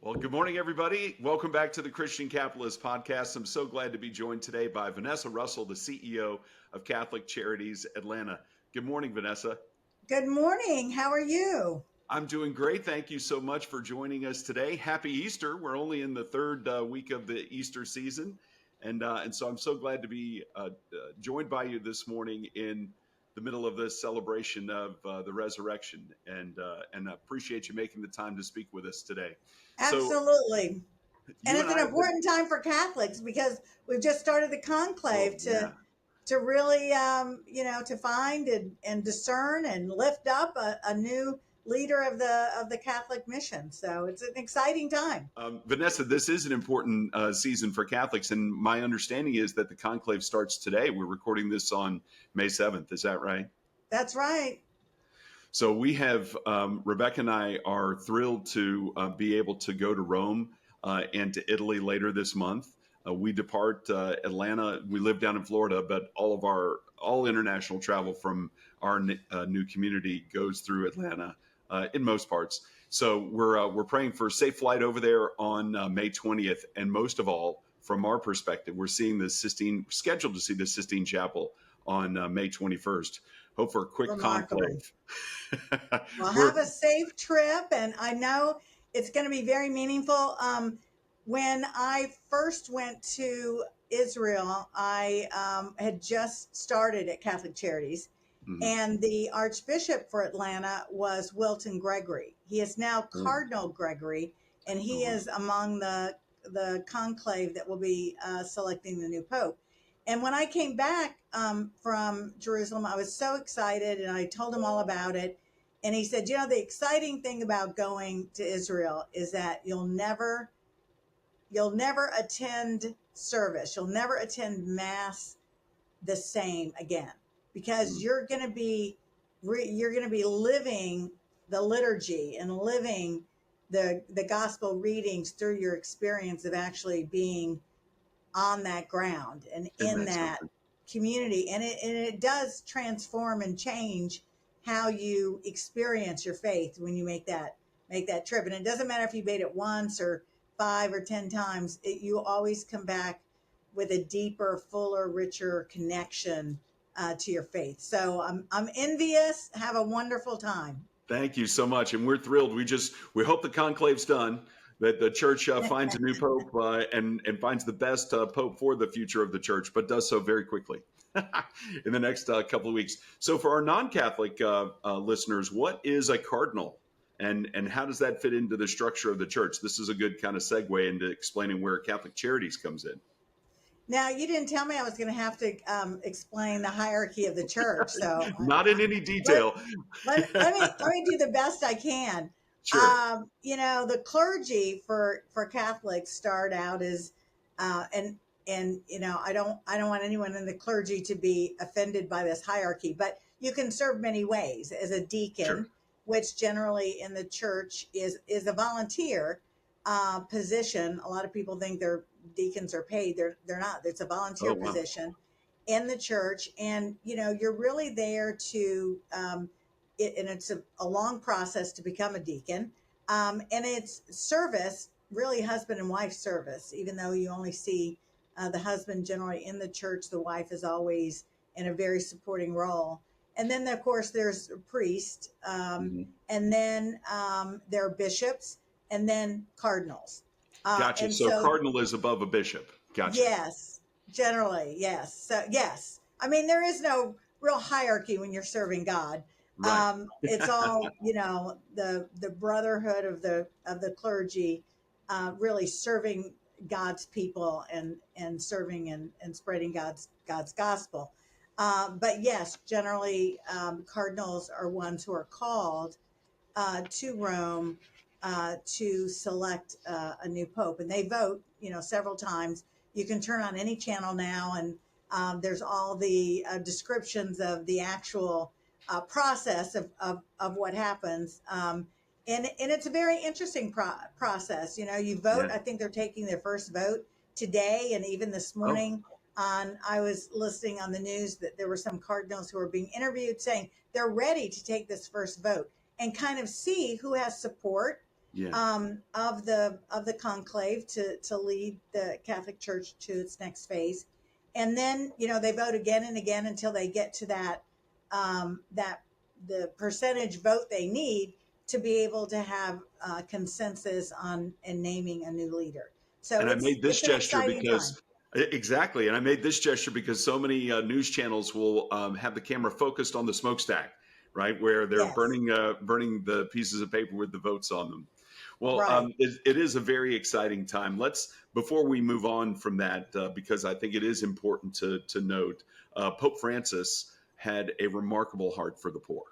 Well, good morning, everybody. Welcome back to the Christian Capitalist Podcast. I'm so glad to be joined today by Vanessa Russell, the CEO of Catholic Charities Atlanta. Good morning, Vanessa. Good morning. How are you? I'm doing great. Thank you so much for joining us today. Happy Easter. We're only in the third week of the Easter season. And so I'm so glad to be joined by you this morning in the middle of this celebration of the resurrection. And appreciate you making the time to speak with us today. So Absolutely. And you and it's I an have been, important time for Catholics because we've just started the oh, conclave to yeah. to really to find and discern and lift up a new leader of the Catholic mission. So it's an exciting time. Vanessa, this is an important season for Catholics, and my understanding is that the conclave starts today. We're recording this on May 7th. Is that right? That's right. So we have, Rebecca and I are thrilled to be able to go to Rome and to Italy later this month. We depart Atlanta. We live down in Florida, but all international travel from our new community goes through Atlanta in most parts. So we're praying for a safe flight over there on May 20th, and most of all, from our perspective, we're scheduled to see the Sistine Chapel on May 21st. Hope for a quick Remarkable. conclave. Well, We're have a safe trip, and I know it's going to be very meaningful. When I first went to Israel, I had just started at Catholic Charities, mhm. and the Archbishop for Atlanta was Wilton Gregory. He is now Oh, Cardinal Gregory, and oh, he wow. is among the conclave that will be selecting the new pope. And when I came back from Jerusalem, I was so excited, and I told him all about it. And he said, the exciting thing about going to Israel is that you'll never attend service, you'll never attend mass the same again, because Mm, you're going to be living the liturgy and living the gospel readings through your experience of actually being on that ground and isn't in that that something? community. And it does transform and change how you experience your faith when you make that trip. And it doesn't matter if you made it once or 5 or 10 times, you always come back with a deeper, fuller, richer connection to your faith. So I'm envious. Have a wonderful time. Thank you so much, and we're thrilled. We hope the conclave's done, that the church finds a new pope and finds the best pope for the future of the church, but does so very quickly in the next couple of weeks. So, for our non-Catholic listeners, what is a cardinal, and how does that fit into the structure of the church? This is a good kind of segue into explaining where Catholic Charities comes in. Now, you didn't tell me I was going to have to explain the hierarchy of the church. So Not in any let, detail. let me do the best I can. Sure. The clergy for Catholics start out as, and I don't want anyone in the clergy to be offended by this hierarchy, but you can serve many ways as a deacon, Sure. which generally in the church is a volunteer position. A lot of people think their deacons are paid. They're not. It's a Oh, volunteer wow. position in the church, and you're really there to and it's a long process to become a deacon, and it's service, really husband and wife service. Even though you only see the husband generally in the church, the wife is always in a very supporting role. And then of course there's a priest, Mhm. and then there are bishops, and then cardinals, Gotcha. and So so cardinal is above a bishop. Gotcha. yes, generally, yes. So yes, I mean there is no real hierarchy when you're serving God. Right. It's all the brotherhood of the clergy, really serving God's people and serving and spreading God's gospel. But yes, generally cardinals are ones who are called to Rome to select a new pope, and they vote, several times. You can turn on any channel now, and there's all the descriptions of the actual process of what happens. And it's a very interesting process. You vote. Yeah. I think they're taking their first vote today, and even this Oh, morning. I was listening on the news that there were some cardinals who were being interviewed saying they're ready to take this first vote and kind of see who has support Yeah. of the conclave to lead the Catholic Church to its next phase, and then they vote again and again until they get to that the percentage vote they need to be able to have consensus on and naming a new leader. So And I made this it's an gesture exciting time. because exactly, and I made this gesture because so many news channels will have the camera focused on the smokestack, right, where they're Yes, burning the pieces of paper with the votes on them. Well, right. it is a very exciting time. Let's before we move on from that, because I think it is important to note, Pope Francis had a remarkable heart for the poor.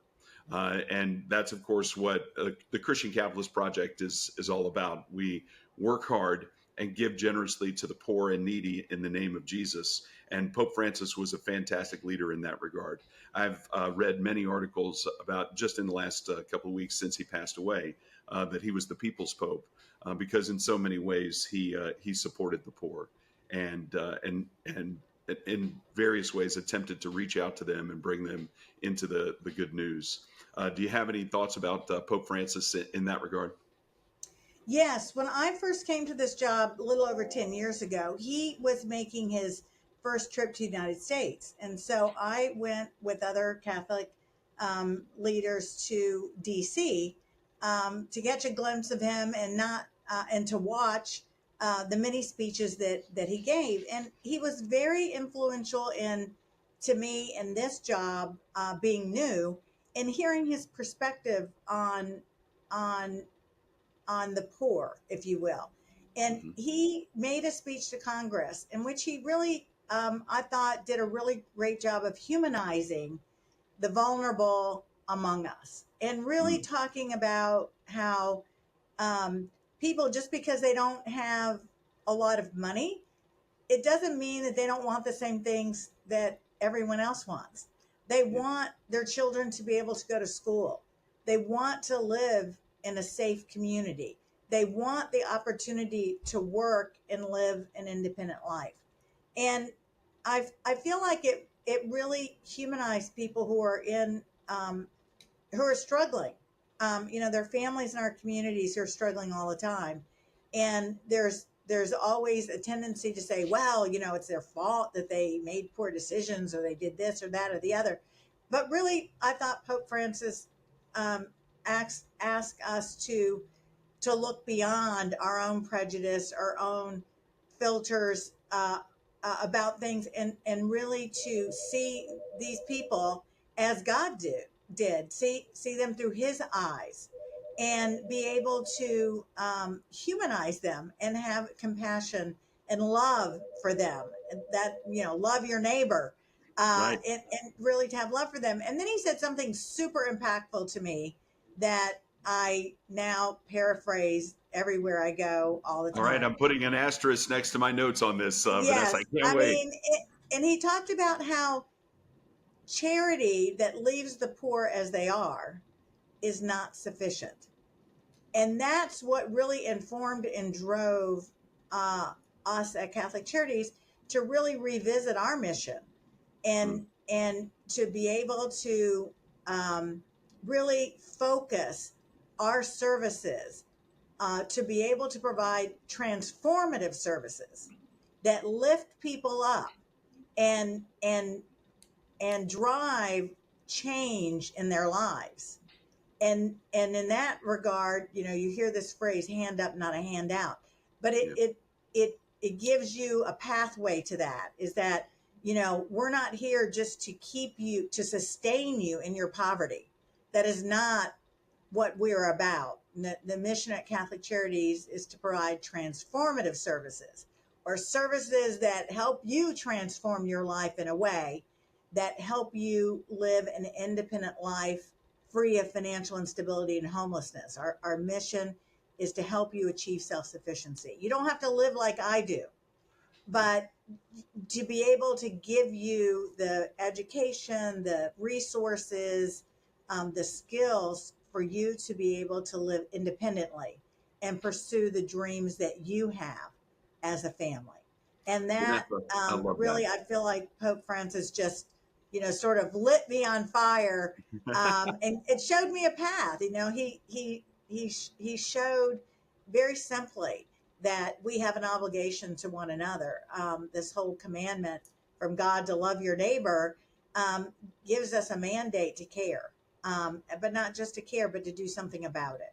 And that's, of course, what the Christian Capitalist Project is all about. We work hard and give generously to the poor and needy in the name of Jesus. And Pope Francis was a fantastic leader in that regard. I've read many articles about just in the last couple of weeks since he passed away that he was the people's pope because in so many ways he supported the poor and in various ways attempted to reach out to them and bring them into the good news. Do you have any thoughts about Pope Francis in that regard? Yes, when I first came to this job a little over 10 years ago, he was making his first trip to the United States. And so I went with other Catholic leaders to DC to catch a glimpse of him and not and to watch the many speeches that he gave. And he was very influential in to me in this job being new and hearing his perspective on on the poor, if you will. And Mm-hmm. he made a speech to Congress in which he really, I thought, did a really great job of humanizing the vulnerable among us and really Mm-hmm. talking about how people, just because they don't have a lot of money, it doesn't mean that they don't want the same things that everyone else wants. They Yeah. want their children to be able to go to school. They want to live in a safe community. They want the opportunity to work and live an independent life. And I feel like it really humanized people who are struggling. There are families in our communities who are struggling all the time, and there's always a tendency to say, well, it's their fault that they made poor decisions or they did this or that or the other. But really, I thought Pope Francis um, asked us to look beyond our own prejudice, our own filters about things, and really to see these people as God did see them through His eyes, and be able to humanize them and have compassion and love for them. That love your neighbor, Right. and really to have love for them. And then he said something super impactful to me that I now paraphrase everywhere I go all the All right. time. I'm putting an asterisk next to my notes on this, Vanessa. I Yes, can't I wait. mean, and he talked about how charity that leaves the poor as they are is not sufficient. And that's what really informed and drove uh, us at Catholic Charities to really revisit our mission Mm. and to be able to um, really focus our services to be able to provide transformative services that lift people up and and drive change in their lives. And in that regard, you hear this phrase, hand up, not a handout, but Yeah. it gives you a pathway to that, is that we're not here just to keep you, to sustain you in your poverty. That is not what we're about. The mission at Catholic Charities is to provide transformative services, or services that help you transform your life in a way that help you live an independent life free of financial instability and homelessness. Our mission is to help you achieve self-sufficiency. You don't have to live like I do, but to be able to give you the education, the resources, the skills for you to be able to live independently and pursue the dreams that you have as a family. And that Vanessa, I love really, I feel like Pope Francis just, sort of lit me on fire, that. and it showed me a path. He he showed very simply that we have an obligation to one another. This whole commandment from God to love your neighbor um, gives us a mandate to care, but not just to care, but to do something about it.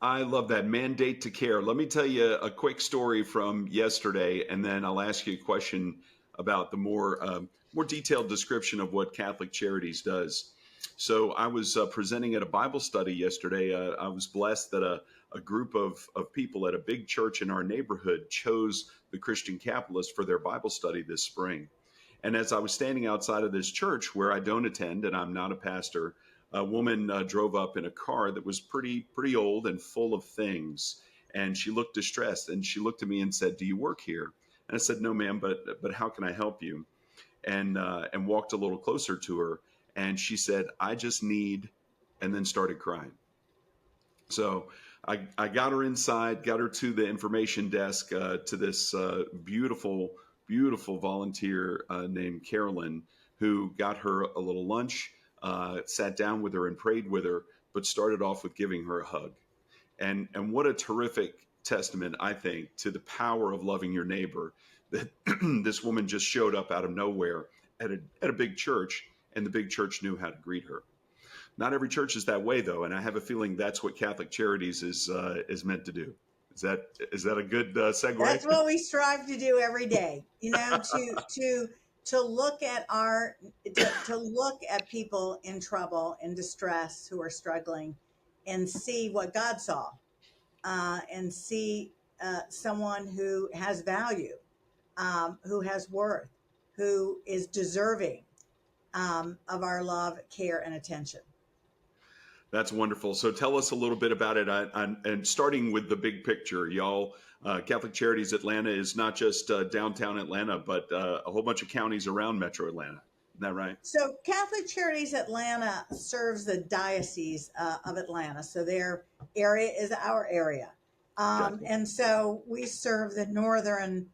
I love that mandate to care. Let me tell you a quick story from yesterday, and then I'll ask you a question about the more detailed description of what Catholic Charities does. So I was presenting at a Bible study yesterday. I was blessed that a group of people at a big church in our neighborhood chose the Christian Capitalist for their Bible study this spring. And as I was standing outside of this church where I don't attend and I'm not a pastor, a woman drove up in a car that was pretty old and full of things, and she looked distressed. And she looked at me and said, "Do you work here?" And I said, "No, ma'am, but how can I help you?" And walked a little closer to her, and she said, "I just need," and then started crying. So I got her inside, got her to the information desk, to this beautiful volunteer named Carolyn, who got her a little lunch, sat down with her and prayed with her, but started off with giving her a hug. And what a terrific testament, I think, to the power of loving your neighbor, that this woman just showed up out of nowhere at a big church, and the big church knew how to greet her. Not every church is that way, though, and I have a feeling that's what Catholic Charities is meant to do. Is that a good segue? That's what we strive to do every day, to look at to look at people in trouble, in distress, who are struggling, and see what God saw, and see someone who has value, who has worth, who is deserving of our love, care, and attention. That's wonderful. So tell us a little bit about it, and starting with the big picture, y'all. Catholic Charities Atlanta is not just downtown Atlanta, but a whole bunch of counties around Metro Atlanta. Isn't that right? So, Catholic Charities Atlanta serves the Diocese of Atlanta. So, their area is our area. Gotcha. And so, we serve the northern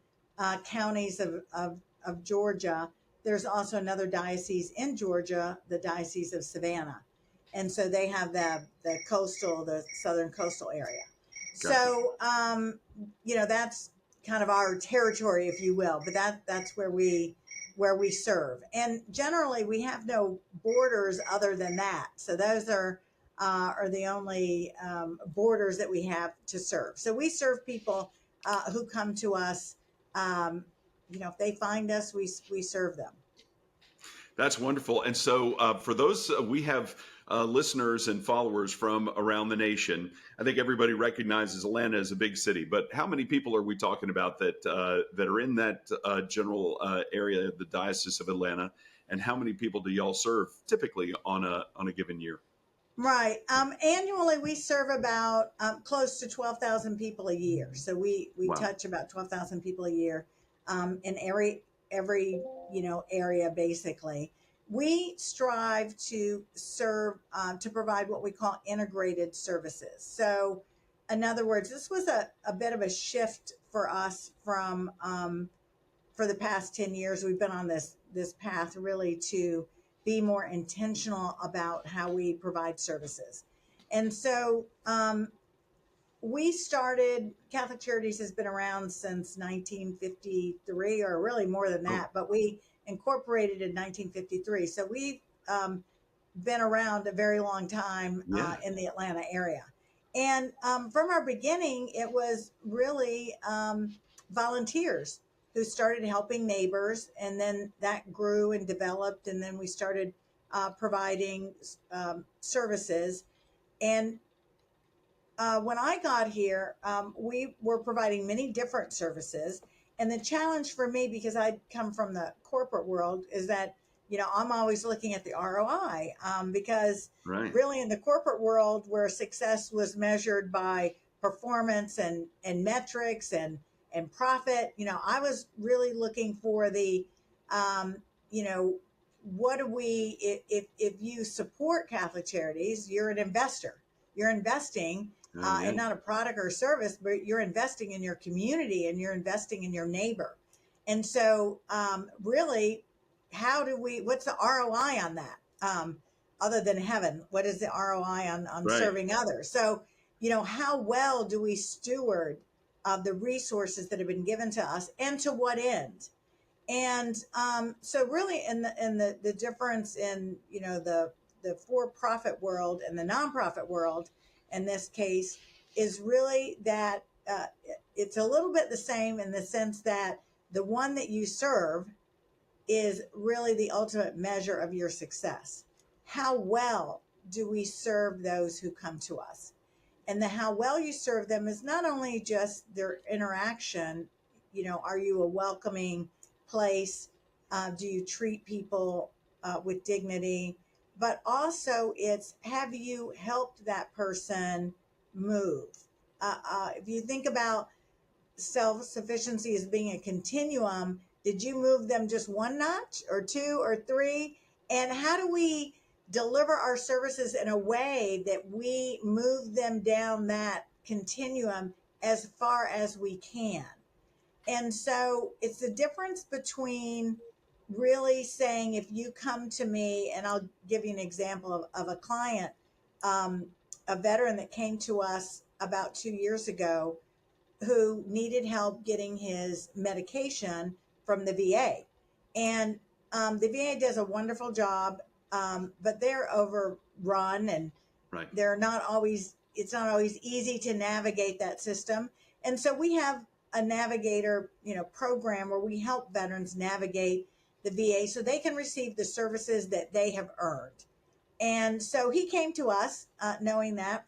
counties of Georgia. There's also another diocese in Georgia, the Diocese of Savannah. And so, they have the southern coastal area. Gotcha. So, that's kind of our territory, if you will. But that's where we serve. And generally, we have no borders other than that. So those are the only borders that we have to serve. So we serve people who come to us. If they find us, we serve them. That's wonderful. And so, for those, we have listeners and followers from around the nation. I think everybody recognizes Atlanta as a big city, but how many people are we talking about that are in that general area, the Diocese of Atlanta, and how many people do y'all serve typically on a given year? Right. Annually, we serve about close to 12,000 people a year. So we Wow. touch about 12,000 people a year in every area basically. We strive to serve to provide what we call integrated services. So, in other words, this was a bit of a shift for us from for the past 10 years. We've been on this path really to be more intentional about how we provide services. And so we started, Catholic Charities has been around since 1953, or really more than Oh, that, but we incorporated in 1953. So we've been around a very long time yeah. in the Atlanta area. And from our beginning, it was really volunteers who started helping neighbors, and then that grew and developed, and then we started providing services. And when I got here, we were providing many different services. And the challenge for me, because I come from the corporate world, is that, I'm always looking at the ROI, because Right. really in the corporate world where success was measured by performance and metrics and profit, I was really looking for um, you know, what do we, if you support Catholic Charities, you're an investor. You're investing Oh, yeah. and not a product or service, but you're investing in your community and you're investing in your neighbor. And so, really, what's the ROI on that? other than heaven? What is the ROI on Right. serving others? So, how well do we steward the resources that have been given to us, and to what end? And so really in the difference in, the for-profit world and the nonprofit world in this case is really that it's a little bit the same in the sense that the one that you serve is really the ultimate measure of your success. How well do we serve those who come to us? And the how well you serve them is not only just their interaction. Are you a welcoming place? Do you treat people with dignity? But also, it's, have you helped that person move? If you think about self-sufficiency as being a continuum, did you move them just one notch or two or three? And how do we deliver our services in a way that we move them down that continuum as far as we can? And so it's the difference between really saying, if you come to me, and I'll give you an example of a client, a veteran that came to us about 2 years ago, who needed help getting his medication from the VA. And the VA does a wonderful job, but they're overrun, and Right. it's not always easy to navigate that system. And so we have a navigator, program where we help veterans navigate the VA so they can receive the services that they have earned. And so he came to us knowing that,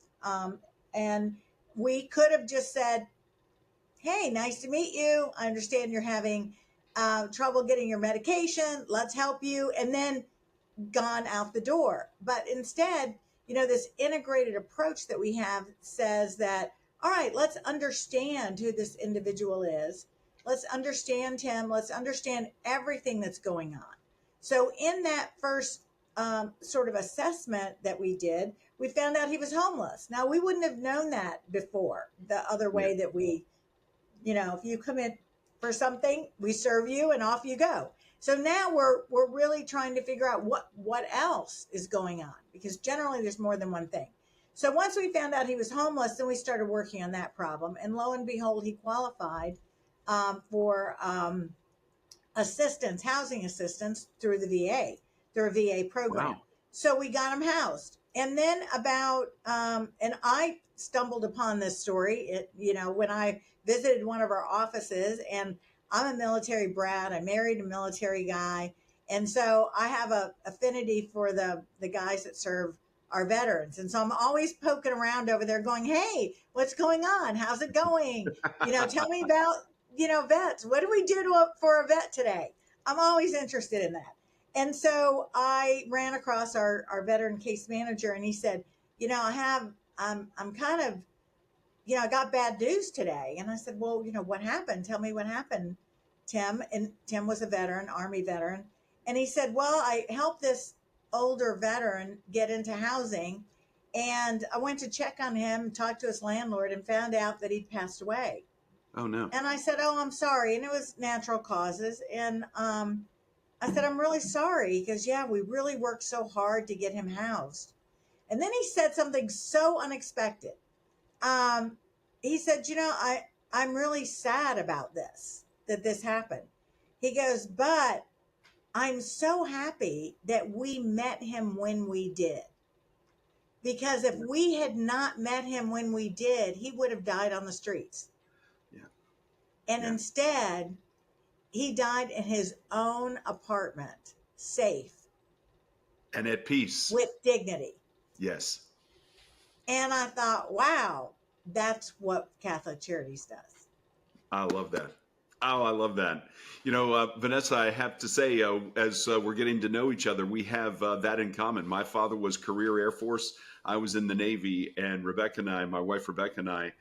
and we could have just said, hey, nice to meet you. I understand you're having trouble getting your medication. Let's help you. And then gone out the door. But instead, this integrated approach that we have says that, all right, let's understand who this individual is. Let's understand him. Let's understand everything that's going on. So in that first sort of assessment that we did, we found out he was homeless. Now, we wouldn't have known that before, the other way that we, if you come in for something, we serve you and off you go. So now we're really trying to figure out what else is going on, because generally there's more than one thing. So once we found out he was homeless, then we started working on that problem, and lo and behold, he qualified for assistance, housing assistance through the VA, through a VA program. Wow. So we got him housed. And then and I stumbled upon this story, when I visited one of our offices, and I'm a military brat. I married a military guy. And so I have a affinity for the guys that serve our veterans. And so I'm always poking around over there going, hey, what's going on? How's it going? Tell me about, vets. What do we do for a vet today? I'm always interested in that. And so I ran across our veteran case manager, and he said, I'm kind of, I got bad news today. And I said, well, what happened? Tell me what happened, Tim. And Tim was a veteran, Army veteran. And he said, well, I helped this older veteran get into housing, and I went to check on him, talked to his landlord, and found out that he'd passed away. Oh, no. And I said, oh, I'm sorry. And it was natural causes. And I said, I'm really sorry, because, we really worked so hard to get him housed. And then he said something so unexpected. He said, I'm really sad about that this happened. He goes, but I'm so happy that we met him when we did. Because if we had not met him when we did, he would have died on the streets. Yeah. And instead, he died in his own apartment, safe. And at peace. With dignity. Yes. And I thought, wow, that's what Catholic Charities does. I love that. Oh, I love that. Vanessa, I have to say, as we're getting to know each other, we have that in common. My father was career Air Force. I was in the Navy, and Rebecca and I, my wife Rebecca and I,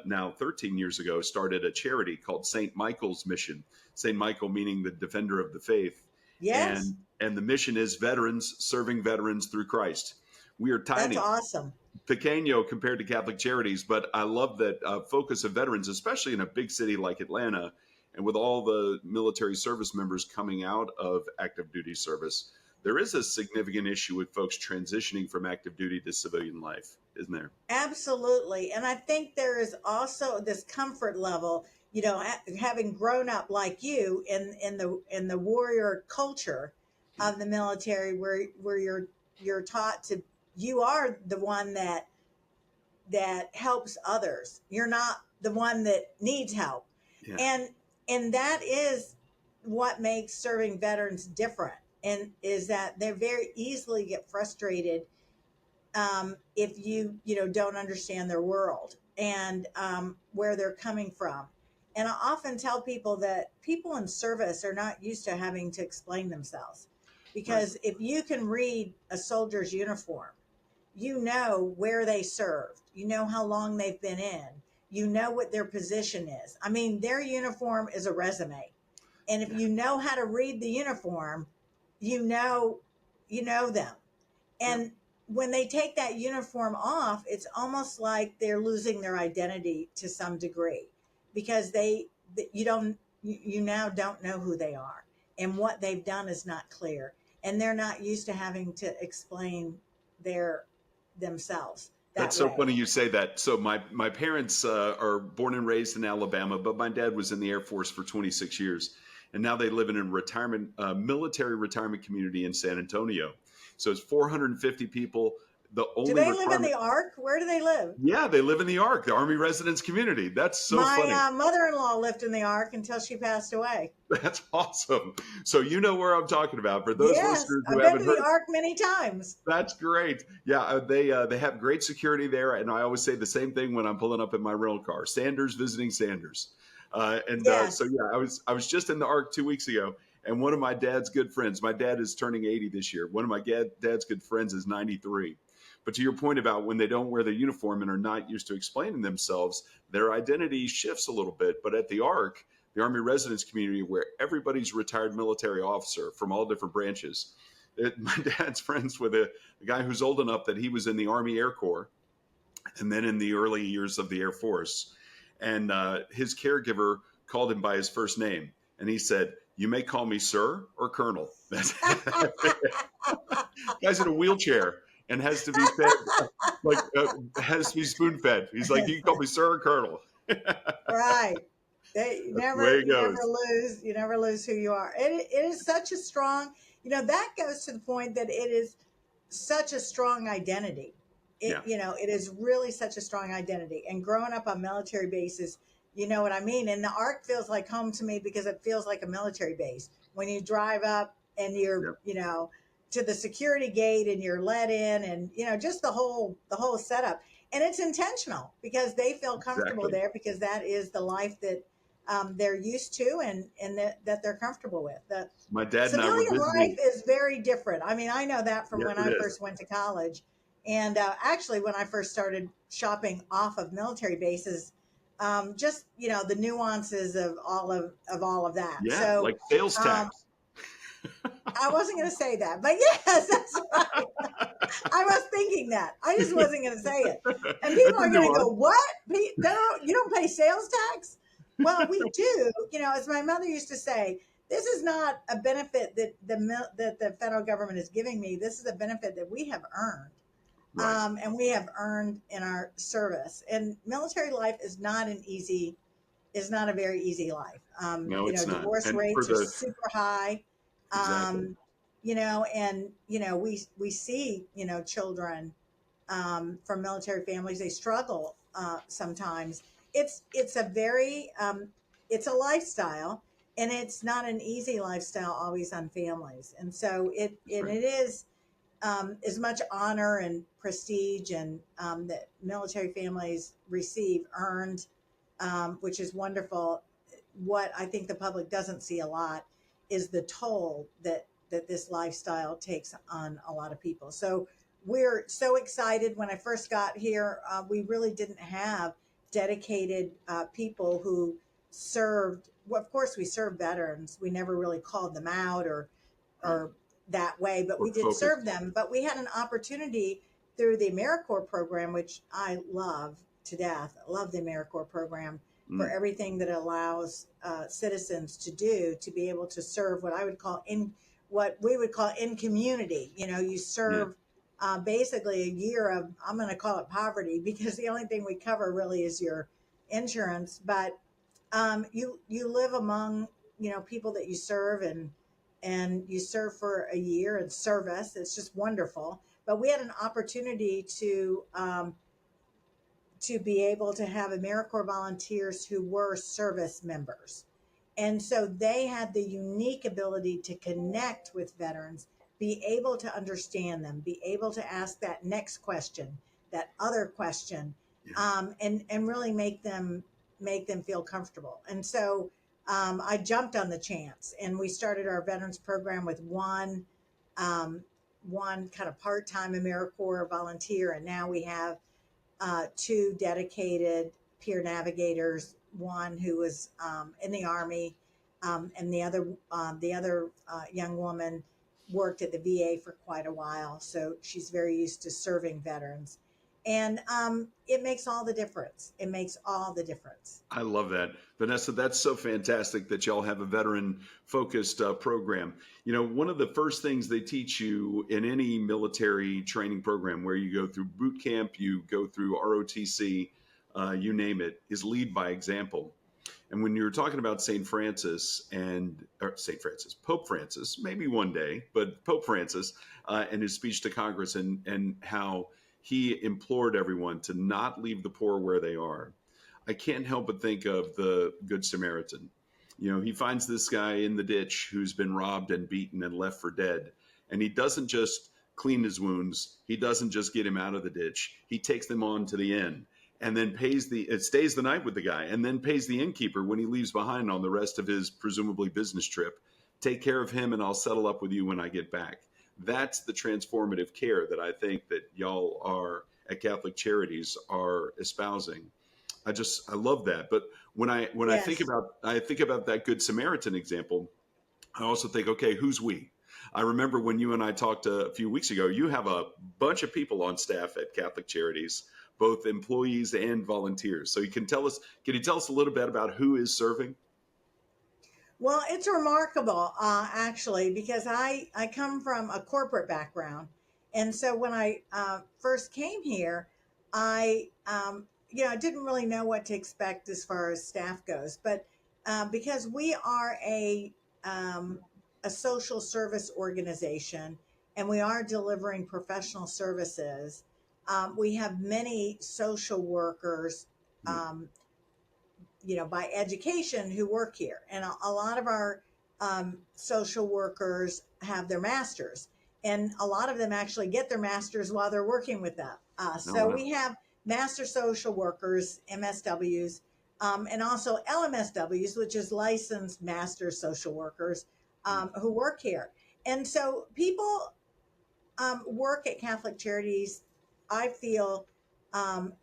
now 13 years ago, started a charity called St. Michael's Mission. St. Michael meaning the defender of the faith. Yes. And the mission is veterans serving veterans through Christ. We are tiny. That's awesome. Pequeño compared to Catholic Charities, but I love that focus of veterans, especially in a big city like Atlanta, and with all the military service members coming out of active duty service. there is a significant issue with folks transitioning from active duty to civilian life, isn't there? Absolutely. And I think there is also this comfort level, having grown up like you in the warrior culture of the military, where you're taught to, you are the one that helps others. You're not the one that needs help. Yeah. And that is what makes serving veterans different, and is that they very easily get frustrated if you don't understand their world and where they're coming from. And I often tell people that people in service are not used to having to explain themselves, Right. because if you can read a soldier's uniform, you know where they served, you know how long they've been in, you know what their position is. I mean, their uniform is a resume. And if Yeah. you know how to read the uniform, you know them. Yeah. And when they take that uniform off, it's almost like they're losing their identity to some degree, because you now don't know who they are, and what they've done is not clear, and they're not used to having to explain their themselves That's that so way. funny you say that. So my parents are born and raised in Alabama, but my dad was in the Air Force for 26 years, and now they live in a retirement military retirement community in San Antonio. So it's 450 people. The Do only they live in requirement, the Ark? Where do they live? yeah, they live in the Ark, the Army Residence Community. That's so My funny. mother-in-law lived in the Ark until she passed away. That's awesome. So you know where I'm talking about. For those Yes, listeners who I've been to haven't the heard, Ark many times. that's great. Yeah, they have great security there, and I always say the same thing when I'm pulling up in my rental car. Sanders visiting Sanders, so Yes. yeah, I was just in the Ark 2 weeks ago, and one of my dad's good friends. My dad is turning 80 this year. One of my dad's good friends is 93. But to your point about when they don't wear their uniform and are not used to explaining themselves, their identity shifts a little bit. But at the Ark, the Army Residence Community, where everybody's retired military officer from all different branches. My dad's friends with a guy who's old enough that he was in the Army Air Corps and then in the early years of the Air Force. And his caregiver called him by his first name. And he said, "You may call me sir or colonel." That's Guy's in a wheelchair and has to be fed, like, has to be spoon fed. He's like, "You can call me sir or colonel." Right. They That's the way it goes. you never lose who you are. It is such a strong, that goes to the point that it is such a strong identity. Yeah, It is really such a strong identity. And growing up on military bases, you know what I mean? And the Ark feels like home to me because it feels like a military base. When you drive up and you're, yeah, to the security gate and you're let in, and, just the whole setup. And it's intentional because they feel comfortable exactly. there, because that is the life that they're used to, and that they're comfortable with. The My dad and I were civilian life visiting. is very different. I mean, I know that from Yes, when it I is. first went to college. And actually, when I first started shopping off of military bases, just, the nuances of all of that. Yeah, So like sales um, tax. I wasn't going to say that, but yes, that's right. I was thinking that. I just wasn't going to say it. And people That's a are going to go, nuance. "What? You don't pay sales tax?" Well, we do. As my mother used to say, this is not a benefit that the federal government is giving me. This is a benefit that we have earned, Right. and we have earned in our service. And military life is not a very easy life. No, it's not. Divorce And for rates are the super high. exactly. And we see children from military families. They struggle sometimes. It's a very it's a lifestyle, and it's not an easy lifestyle always on families. And so That's right. it is as much honor and prestige, and that military families receive earned, which is wonderful. What I think the public doesn't see a lot is the toll that this lifestyle takes on a lot of people. So we're so excited. When I first got here, we really didn't have dedicated people who served. Well, of course, we served veterans. We never really called them out Right. or that way, but Or we did focus. serve them. But we had an opportunity through the AmeriCorps program, which I love to death. I love the AmeriCorps program for Mm, everything that it allows citizens to do, to be able to serve what I would call what we would call in community. You Yeah. serve basically a year of, I'm going to call it poverty, because the only thing we cover really is your insurance. But you live among people that you serve, and you serve for a year and service. It's just wonderful. But we had an opportunity to be able to have AmeriCorps volunteers who were service members. And so they had the unique ability to connect with veterans, be able to understand them, be able to ask that next question, that other question, Yeah. and really make them feel comfortable. And so I jumped on the chance, and we started our veterans program with one kind of part-time AmeriCorps volunteer, and now we have two dedicated peer navigators, one who was in the Army, and the other young woman worked at the VA for quite a while. So she's very used to serving veterans. And it makes all the difference. It makes all the difference. I love that. Vanessa, that's so fantastic that y'all have a veteran focused program. One of the first things they teach you in any military training program where you go through boot camp, you go through ROTC, you name it, is lead by example. And when you're talking about Pope Francis, maybe one day, but Pope Francis and his speech to Congress, and how he implored everyone to not leave the poor where they are. I can't help but think of the Good Samaritan. He finds this guy in the ditch who's been robbed and beaten and left for dead. And he doesn't just clean his wounds. He doesn't just get him out of the ditch. He takes them on to the inn, and then stays the night with the guy, and then pays the innkeeper when he leaves behind on the rest of his presumably business trip. Take care of him, and I'll settle up with you when I get back. That's the transformative care that I think that y'all are at Catholic Charities are espousing. I love that. But when Yes. I think about that Good Samaritan example, I also think, okay, who's we? I remember when you and I talked a few weeks ago, you have a bunch of people on staff at Catholic Charities, both employees and volunteers. So can you tell us a little bit about who is serving? Well, it's remarkable, actually, because I come from a corporate background. And so when I first came here, I didn't really know what to expect as far as staff goes. But because we are a social service organization, and we are delivering professional services, we have many social workers. Yeah. By education, who work here. And a lot of our social workers have their masters, and a lot of them actually get their masters while they're working with them. Oh, So wow. we have master social workers, MSWs, and also LMSWs, which is licensed master social workers, who work here. And so people work at Catholic Charities, I feel,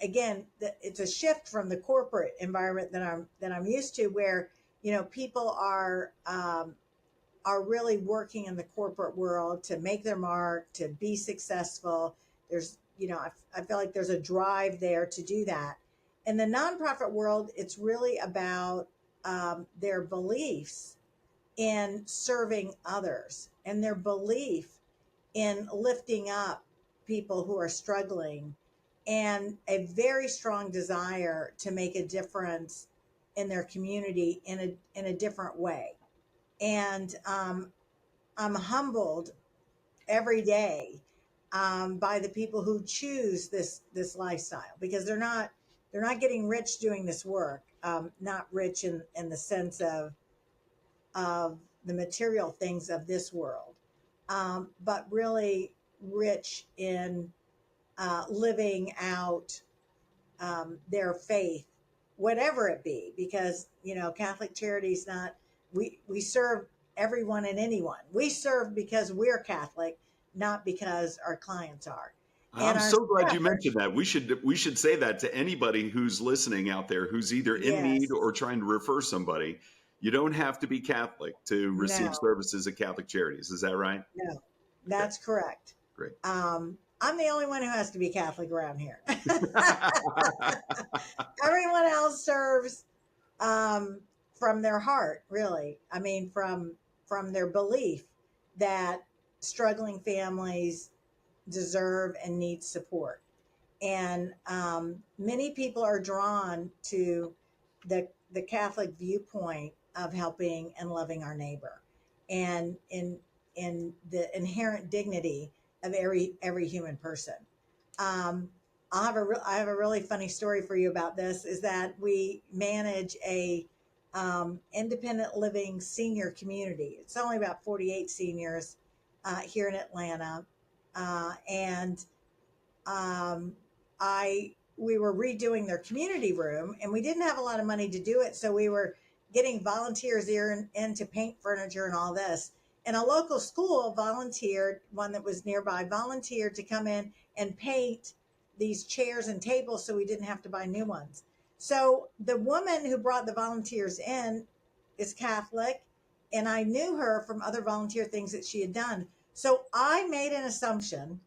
again, that it's a shift from the corporate environment that I'm used to, where people are really working in the corporate world to make their mark, to be successful. I feel like there's a drive there to do that. In the nonprofit world, it's really about their beliefs in serving others, and their belief in lifting up people who are struggling, and a very strong desire to make a difference in their community in a different way. And I'm humbled every day by the people who choose this lifestyle, because they're not getting rich doing this work. Not rich in the sense of the material things of this world, but really rich in living out their faith, whatever it be. Because Catholic Charities, not we serve everyone and anyone. We serve because we're Catholic, not because our clients are. And I'm our so glad you staff are. mentioned that. We should say that to anybody who's listening out there who's either in need Yes. or trying to refer somebody. You don't have to be Catholic to receive No. services at Catholic Charities. Is that right? No. Okay, That's correct. great. I'm the only one who has to be Catholic around here. Everyone else serves um, from their heart, really. I mean, from their belief. that struggling families deserve and need support. And many people are drawn to the Catholic viewpoint of helping and loving our neighbor, and in the inherent dignity of every human person. Um, I have a really funny story for you about this. Is that we manage a independent living senior community. It's only about 48 seniors here in Atlanta, and um, I we were redoing their community room, and we didn't have a lot of money to do it, so we were getting volunteers in to paint furniture and all this. And a local school volunteered, one that was nearby, volunteered to come in and paint these chairs and tables so we didn't have to buy new ones. So the woman who brought the volunteers in is Catholic, and I knew her from other volunteer things that she had done. So I made an assumption,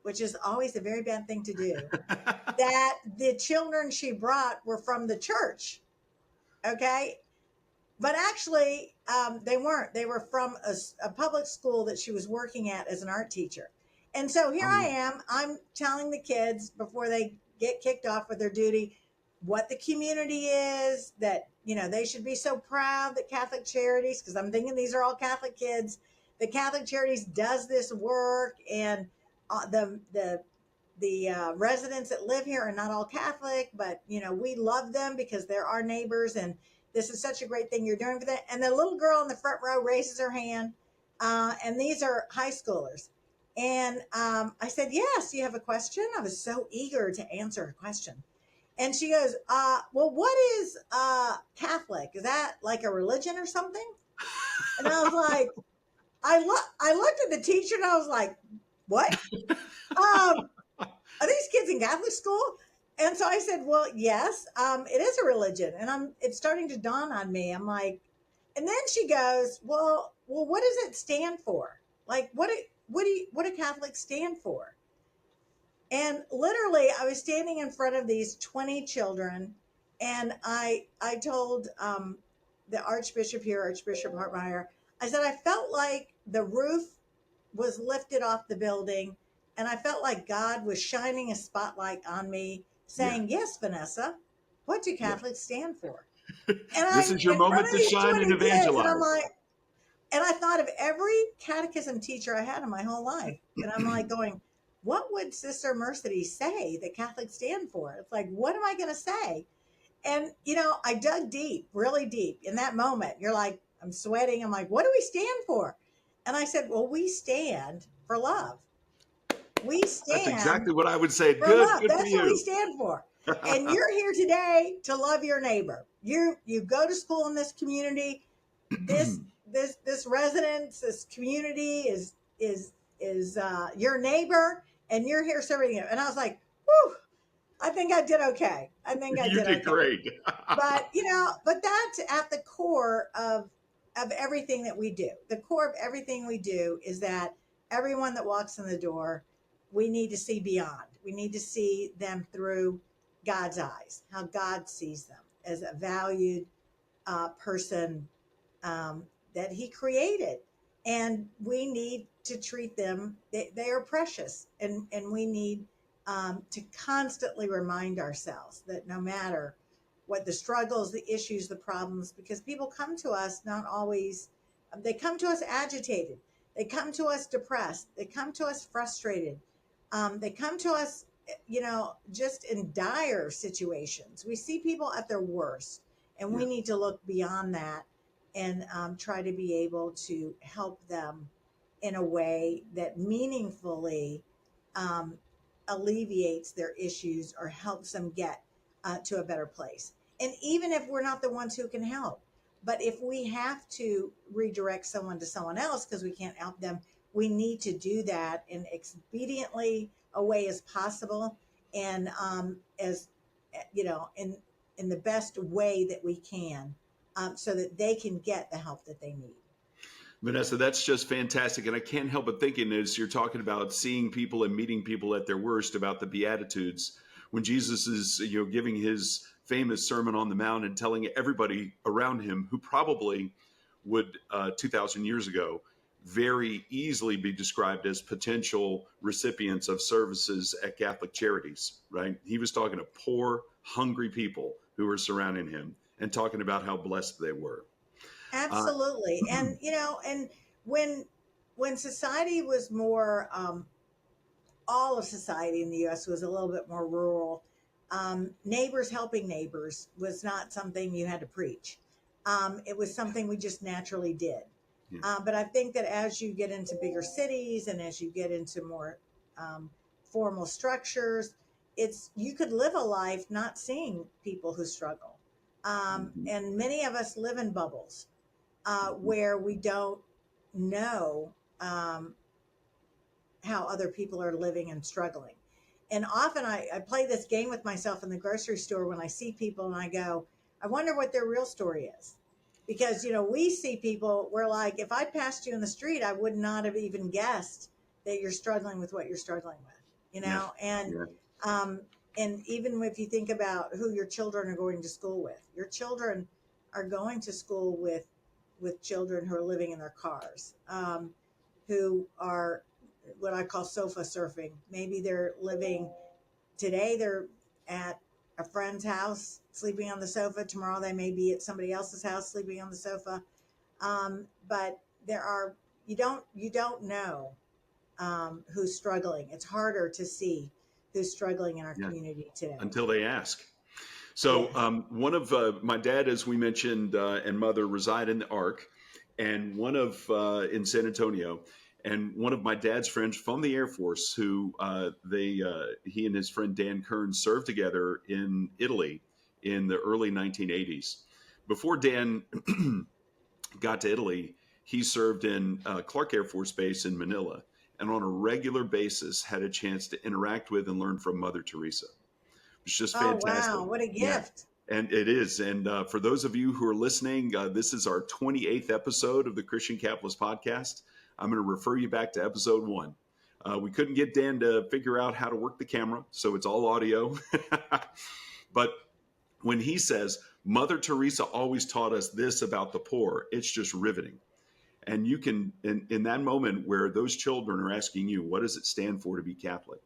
which is always a very bad thing to do, that the children she brought were from the church. Okay. But actually, they weren't. They were from a public school that she was working at as an art teacher. And so here I am. I'm telling the kids before they get kicked off with their duty what the community is, that, you know, they should be so proud that Catholic Charities, because I'm thinking these are all Catholic kids, the Catholic Charities does this work. And the residents that live here are not all Catholic, but, you know, we love them because they're our neighbors, and this is such a great thing you're doing for them. And the little girl in the front row raises her hand, and these are high schoolers. And I said, yes, you have a question? I was so eager to answer her question. And she goes, well, what is Catholic? Is that like a religion or something? And I was like, I looked at the teacher and I was like, what? Are these kids in Catholic school? And so I said, well, yes, it is a religion. And it's starting to dawn on me. I'm like, and then she goes, well, what does it stand for? Like, what do Catholics stand for? And literally I was standing in front of these 20 children, and I told the Archbishop here, Archbishop Hartmeyer, I said, I felt like the roof was lifted off the building, and I felt like God was shining a spotlight on me, saying, yes, Vanessa, what do Catholics stand for? And This I'm is your in front moment of to these shine and 20 kids, and I'm evangelize. like, and I thought of every catechism teacher I had in my whole life. And I'm like going, what would Sister Mercedes say that Catholics stand for? It's like, what am I going to say? And, you know, I dug deep, really deep in that moment. You're like, I'm sweating. I'm like, what do we stand for? And I said, well, we stand for love. We That's stand exactly what I would say. for Good, love. good for That's what we you. stand for. And you're here today to love your neighbor. You go to school in this community. This residence, this community is your neighbor, and you're here serving him. And I was like, whew, I think I did okay. I think I You did did okay. great. But you know, but that's at the core of everything that we do. The core of everything we do is that everyone that walks in the door, we need to see beyond. We need to see them through God's eyes, how God sees them as a valued person um, that He created, and we need to treat them. They are precious, and we need to constantly remind ourselves that no matter what the struggles, the issues, the problems, because people come to us not always, they come to us agitated, they come to us depressed, they come to us frustrated, they come to us, you know, just in dire situations. We see people at their worst, and we Yeah. need to look beyond that and try to be able to help them in a way that meaningfully um, alleviates their issues or helps them get to a better place. And even if we're not the ones who can help, but if we have to redirect someone to someone else because we can't help them, we need to do that in expediently a way as possible, and as you know, in the best way that we can, so that they can get the help that they need. Vanessa, that's just fantastic. And I can't help but thinking as you're talking about seeing people and meeting people at their worst about the Beatitudes, when Jesus is, giving his famous Sermon on the Mount and telling everybody around him who probably would 2,000 years ago very easily be described as potential recipients of services at Catholic Charities, right? He was talking to poor, hungry people who were surrounding him and talking about how blessed they were. Uh, Absolutely. And and when when society was more all of society in the US was a little bit more rural, neighbors helping neighbors was not something you had to preach. It was something we just naturally did. yeah, But I think that as you get into bigger cities and as you get into more um, formal structures, it's you could live a life not seeing people who struggle. mhm, And many of us live in bubbles mhm, where we don't know um, how other people are living and struggling. And often I play this game with myself in the grocery store when I see people and I go, I wonder what their real story is. Because, we see people, we're like, if I passed you in the street, I would not have even guessed that you're struggling with what you're struggling with, yeah, and, yeah, um, and even if you think about who your children are going to school with, your children are going to school with children who are living in their cars, who are what I call sofa surfing. Maybe they're living today, they're at a friend's house sleeping on the sofa. Tomorrow they may be at somebody else's house sleeping on the sofa. But there are you don't know who's struggling. It's harder to see who's struggling in our yeah, community today. until they ask. So, Yes. one of my dad, as we mentioned, and mother reside in the Ark, and one of in San Antonio, and one of my dad's friends from the Air Force, who he and his friend Dan Kern served together in Italy in the early 1980s. Before Dan got to Italy, he served in Clark Air Force Base in Manila, and on a regular basis had a chance to interact with and learn from Mother Teresa. It's just Oh fantastic. wow, what a Yeah. gift. And it is. And for those of you who are listening, this is our 28th episode of the Christian Capitalist Podcast. I'm going to refer you back to episode 1. We couldn't get Dan to figure out how to work the camera, so it's all audio. But when he says, Mother Teresa always taught us this about the poor, it's just riveting. And you can, in that moment where those children are asking you, what does it stand for to be Catholic?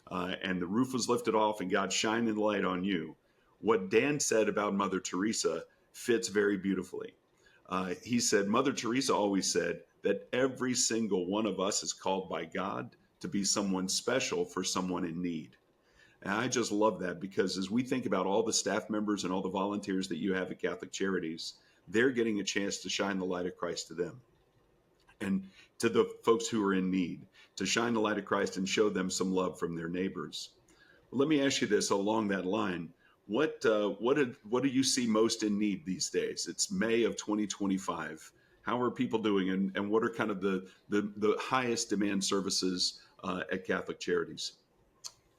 And the roof was lifted off and God shined the light on you. What Dan said about Mother Teresa fits very beautifully. He said, Mother Teresa always said that every single one of us is called by God to be someone special for someone in need. And I just love that because as we think about all the staff members and all the volunteers that you have at Catholic Charities, they're getting a chance to shine the light of Christ to them and to the folks who are in need, to shine the light of Christ and show them some love from their neighbors. Well, let me ask you this along that line. What do you see most in need these days? It's May of 2025. How are people doing, and what are kind of the highest demand services at Catholic Charities?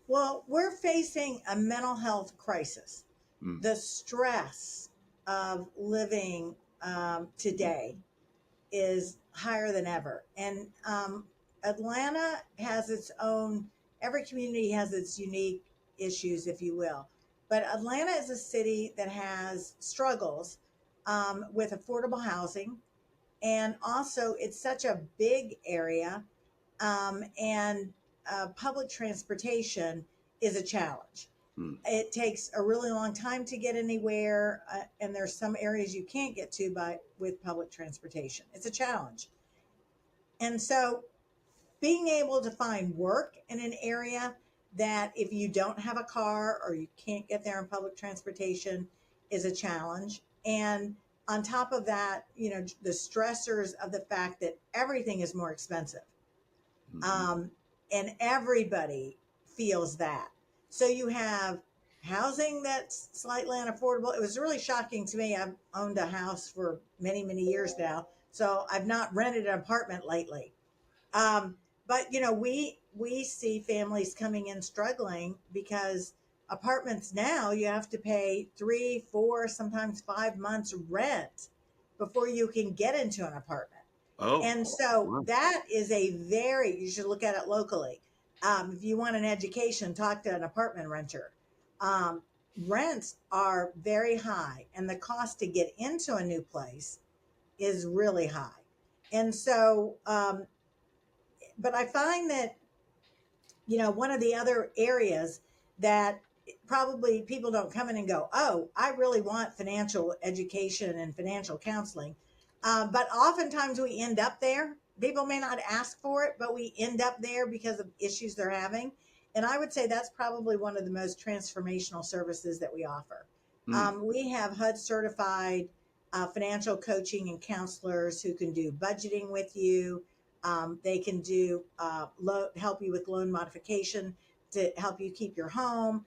Well, we're facing a mental health crisis. Mm, The stress of living today is higher than ever. And Atlanta has its own, every community has its unique issues, if you will. But Atlanta is a city that has struggles with affordable housing. And also, it's such a big area, and public transportation is a challenge. mm, It takes a really long time to get anywhere, and there's some areas you can't get to by with public transportation. It's a challenge. And so being able to find work in an area that if you don't have a car or you can't get there in public transportation is a challenge. And on top of that, the stressors of the fact that everything is more expensive, mhm. um, and everybody feels that. So you have housing that's slightly unaffordable. It was really shocking to me. I've owned a house for many, many years now, so I've not rented an apartment lately. But we see families coming in struggling because apartments now you have to pay 3, 4, sometimes 5 months rent before you can get into an apartment. Oh, And so wow. that is you should look at it locally. If you want an education, talk to an apartment renter. Um, Rents are very high, and the cost to get into a new place is really high. And so, but I find that, one of the other areas that probably people don't come in and go, oh, I really want financial education and financial counseling. But oftentimes we end up there. People may not ask for it, but we end up there because of issues they're having. And I would say that's probably one of the most transformational services that we offer. Mm, We have HUD certified financial coaching and counselors who can do budgeting with you. They can do help you with loan modification to help you keep your home.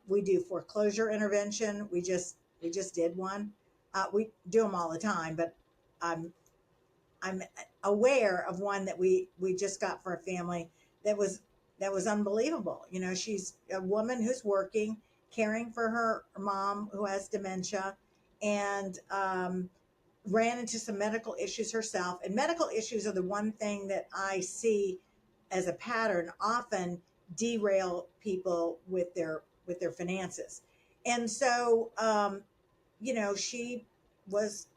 We do foreclosure intervention. We just did one. We do them all the time, but I'm I'm aware of one that we just got for a family that was that was unbelievable. She's a woman who's working, caring for her mom who has dementia, and ran into some medical issues herself. And medical issues are the one thing that I see as a pattern often derail people with their finances. And so, she was,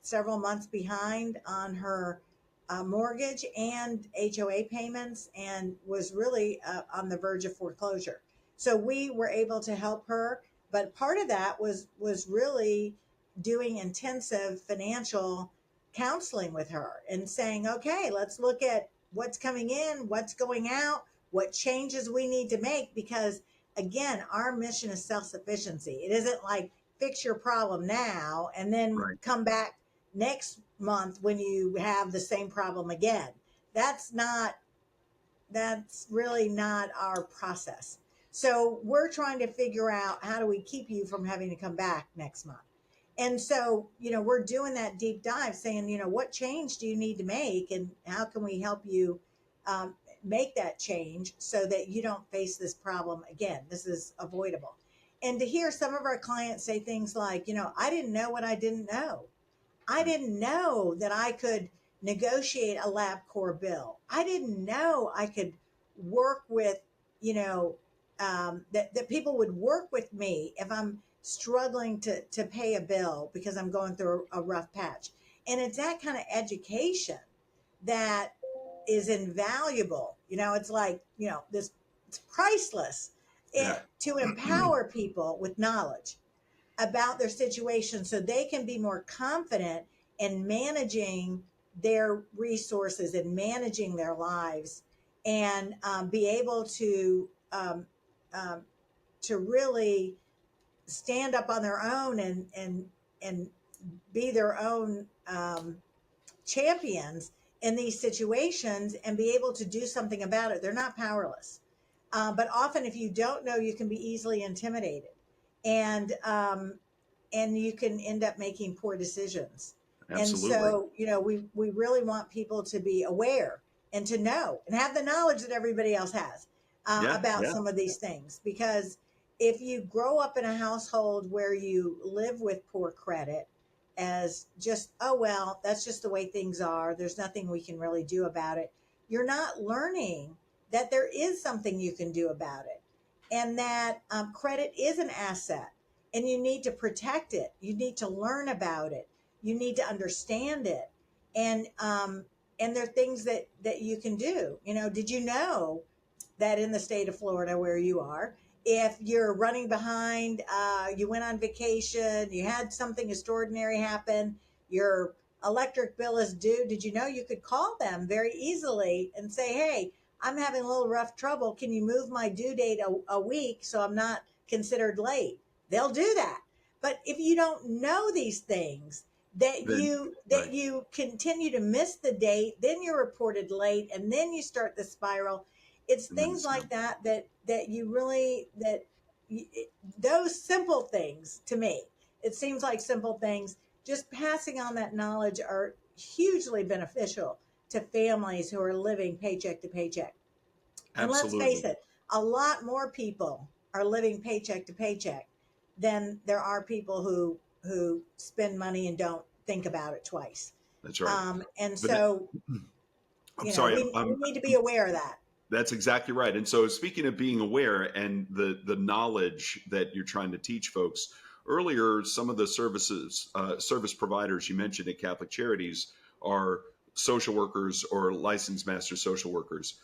several months behind on her mortgage and HOA payments, and was really on the verge of foreclosure. So we were able to help her, but part of that was really doing intensive financial counseling with her and saying, okay, let's look at what's coming in, what's going out, what changes we need to make, because again, our mission is self-sufficiency. It isn't like fix your problem now and then right. come back next month when you have the same problem again. That's really not our process. So we're trying to figure out, how do we keep you from having to come back next month? And so, we're doing that deep dive saying, what change do you need to make, and how can we help you um, make that change so that you don't face this problem again? This is avoidable. And to hear some of our clients say things like, I didn't know what I didn't know. I didn't know that I could negotiate a LabCorp bill. I didn't know I could work with, that people would work with me if I'm struggling to pay a bill because I'm going through a rough patch. And it's that kind of education that is invaluable. It's like, this, it's priceless, Yeah. to empower people with knowledge about their situation so they can be more confident in managing their resources and managing their lives, and be able um, to really stand up on their own, and be their own champions in these situations, and be able to do something about it. They're not powerless. But often, if you don't know, you can be easily intimidated, and you can end up making poor decisions. And Absolutely. so, we really want people to be aware and to know and have the knowledge that everybody else has Yeah. about Yeah. some of these things. Because if you grow up in a household where you live with poor credit, as just, oh, well, that's just the way things are, there's nothing we can really do about it, you're not learning that there is something you can do about it, and that credit is an asset, and you need to protect it. You need to learn about it. You need to understand it. And there are things that you can do. Did you know that in the state of Florida where you are, if you're running behind, you went on vacation, you had something extraordinary happen, your electric bill is due, did you know you could call them very easily and say, hey, I'm having a little rough trouble. Can you move my due date a week so I'm not considered late? They'll do that. But if you don't know these things, that Then, you that right. you continue to miss the date, then you're reported late, and then you start the spiral. It's And then things it's, like that you really that you, those simple things, to me, it seems like simple things, just passing on that knowledge, are hugely beneficial to families who are living paycheck to paycheck. And let's face absolutely. it, a lot more people are living paycheck to paycheck than there are people who spend money and don't think about it twice. That's right. And But that, so, I'm sorry. we need to be aware of that. That's exactly right. And so, speaking of being aware and the knowledge that you're trying to teach folks, earlier, some of the service providers you mentioned at Catholic Charities are social workers or licensed master social workers.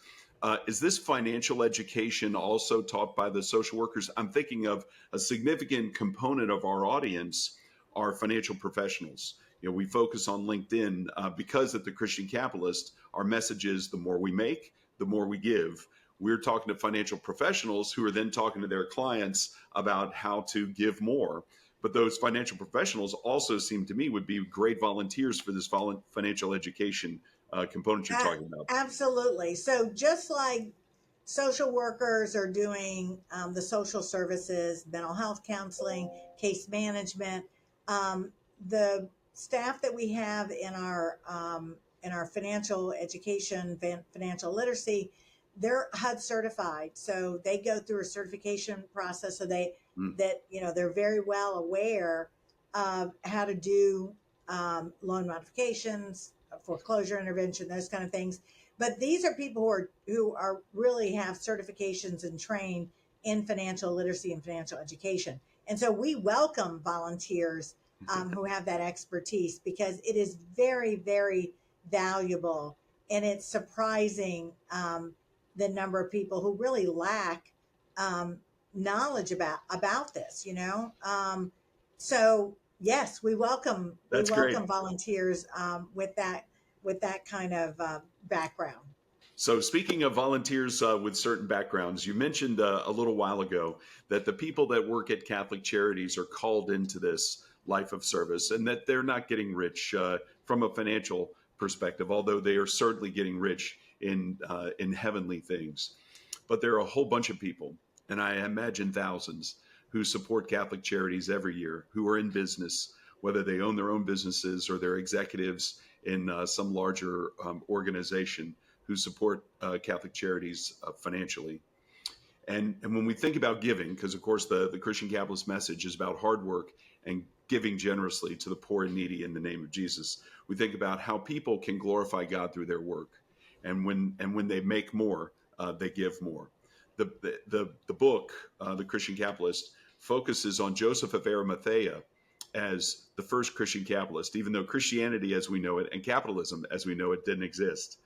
Is this financial education also taught by the social workers? I'm thinking of a significant component of our audience are financial professionals. We focus on LinkedIn because at the Christian Capitalist, our message is the more we make, the more we give. We're talking to financial professionals who are then talking to their clients about how to give more. But those financial professionals also seem to me would be great volunteers for this financial education component you're talking about. Absolutely. So just like social workers are doing the social services, mental health counseling, case management, the staff that we have in our financial education, financial literacy, they're HUD certified, so they go through a certification process. So Mm. they're very well aware of how to do loan modifications, foreclosure intervention, those kind of things. But these are people who are really have certifications and trained in financial literacy and financial education. And so we welcome volunteers who have that expertise, because it is very, very valuable. And it's surprising the number of people who really lack um, knowledge about this. So yes, we That's great. welcome volunteers with that kind of background. So, speaking of volunteers with certain backgrounds, you mentioned a little while ago that the people that work at Catholic Charities are called into this life of service, and that they're not getting rich from a financial perspective, although they are certainly getting rich in heavenly things. But there are a whole bunch of people, and I imagine thousands, who support Catholic Charities every year, who are in business, whether they own their own businesses or they're executives in some larger organization who support Catholic Charities financially. And when we think about giving, because of course the Christian Capitalist message is about hard work and giving generously to the poor and needy in the name of Jesus, we think about how people can glorify God through their work, and when they make more, they give more. The book, The Christian Capitalist, focuses on Joseph of Arimathea as the first Christian capitalist, even though Christianity as we know it and capitalism as we know it didn't exist.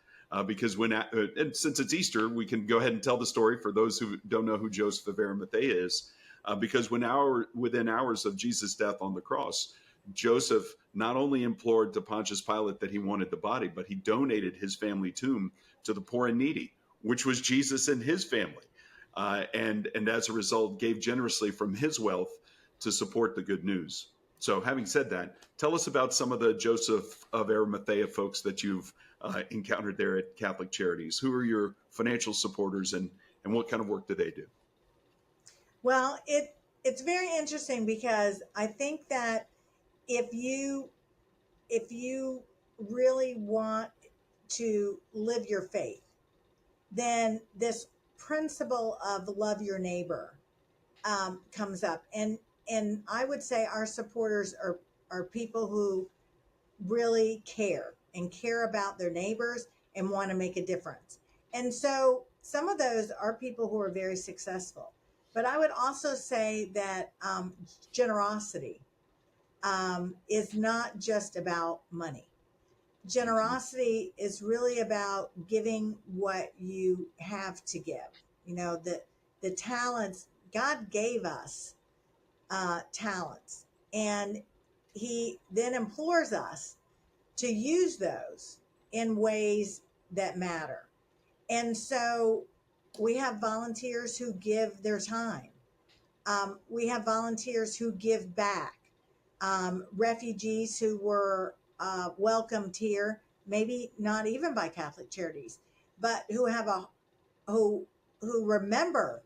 Because and since it's Easter, we can go ahead and tell the story for those who don't know who Joseph of Arimathea is. Because within hours of Jesus' death on the cross, Joseph not only implored to Pontius Pilate that he wanted the body, but he donated his family tomb to the poor and needy, which was Jesus and his family. And as a result, gave generously from his wealth to support the good news. So, having said that, tell us about some of the Joseph of Arimathea folks that you've encountered there at Catholic Charities. Who are your financial supporters, and what kind of work do they do? Well, it's very interesting, because I think that if you if you really want to live your faith, then this principle of love your neighbor comes up. And I would say our supporters are people who really care about their neighbors and want to make a difference. And so some of those are people who are very successful. But I would also say that generosity is not just about money. Generosity is really about giving what you have to give. The talents God gave us, talents, and He then implores us to use those in ways that matter. And so we have volunteers who give their time. We have volunteers who give back. Refugees who were welcomed here, maybe not even by Catholic Charities, but who remember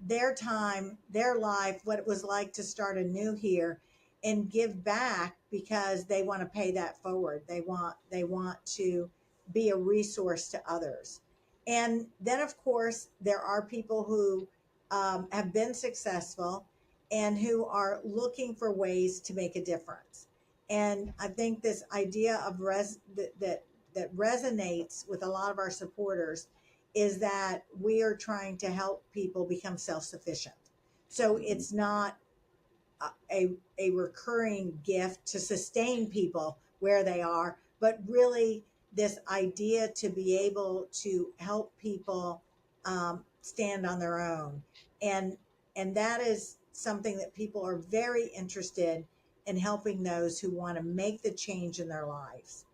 their time, their life, what it was like to start anew here, and give back because they want to pay that forward. They want to be a resource to others. And then, of course, there are people who have been successful and who are looking for ways to make a difference. And I think this idea of that resonates with a lot of our supporters is that we are trying to help people become self-sufficient. So it's not a recurring gift to sustain people where they are, but really this idea to be able to help people stand on their own. And that is something that people are very interested in, helping those who want to make the change in their lives,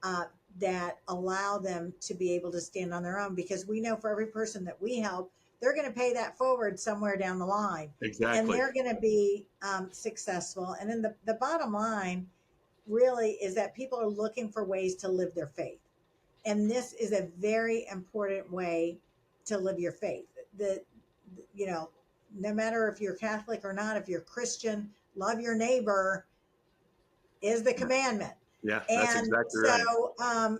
uh, that allow them to be able to stand on their own, because we know for every person that we help, they're going to pay that forward somewhere down the line, and Exactly. they're going to be successful. And then the bottom line really is that people are looking for ways to live their faith. And this is a very important way to live your faith. The, you know, no matter if you're Catholic or not, if you're Christian, love your neighbor is the Yeah, commandment. yeah, that's And exactly right. so,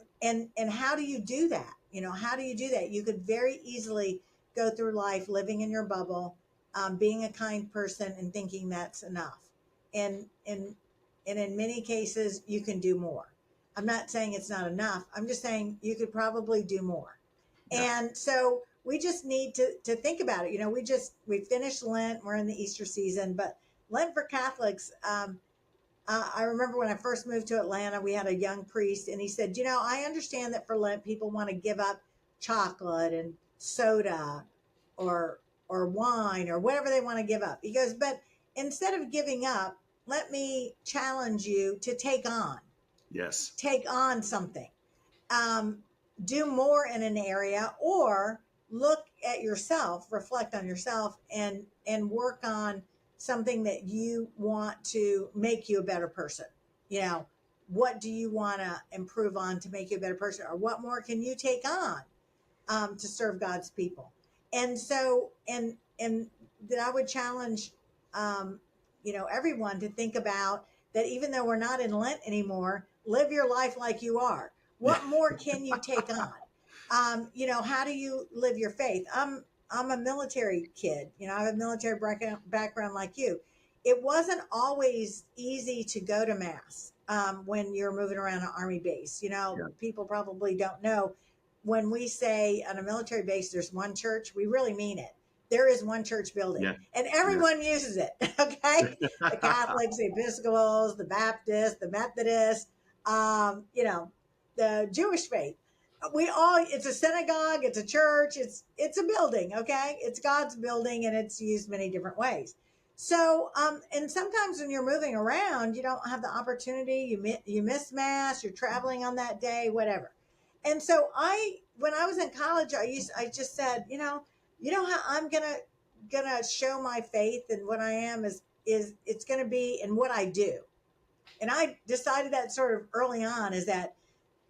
and how do you do that? How do you do that? You could very easily go through life living in your bubble, being a kind person and thinking that's enough. And, and in many cases, you can do more. I'm not saying it's not enough. I'm just saying you could probably do more. Yeah, And so we just need to think about it. We finished Lent, we're in the Easter season, but Lent for Catholics, I remember when I first moved to Atlanta, we had a young priest, and he said, I understand that for Lent, people want to give up chocolate and soda or wine or whatever they want to give up. He goes, but instead of giving up, let me challenge you to yes, take on something, um, do more in an area, or look at yourself, reflect on yourself, and work on something that you want to make you a better person. You know, what do you want to improve on to make you a better person, or what more can you take on to serve God's people? And so, and that I would challenge, everyone to think about that. Even though we're not in Lent anymore, live your life like you are. yeah, What more can you take on? How do you live your faith? I'm a military kid. I have a military background like you. It wasn't always easy to go to mass when you're moving around an army base. yeah, People probably don't know, when we say on a military base there's one church, we really mean it. There is one church building, yeah, and yeah, everyone uses it. Okay, the Catholics, the Episcopals, the Baptists, the Methodists, the Jewish faith. It's a synagogue, it's a church, it's a building. Okay, it's God's building, and it's used many different ways. So, and sometimes when you're moving around, you don't have the opportunity. You miss mass. You're traveling on that day, whatever. And so when I was in college, I just said, how I'm gonna show my faith, and what I am is it's gonna be in what I do. And I decided that sort of early on, is that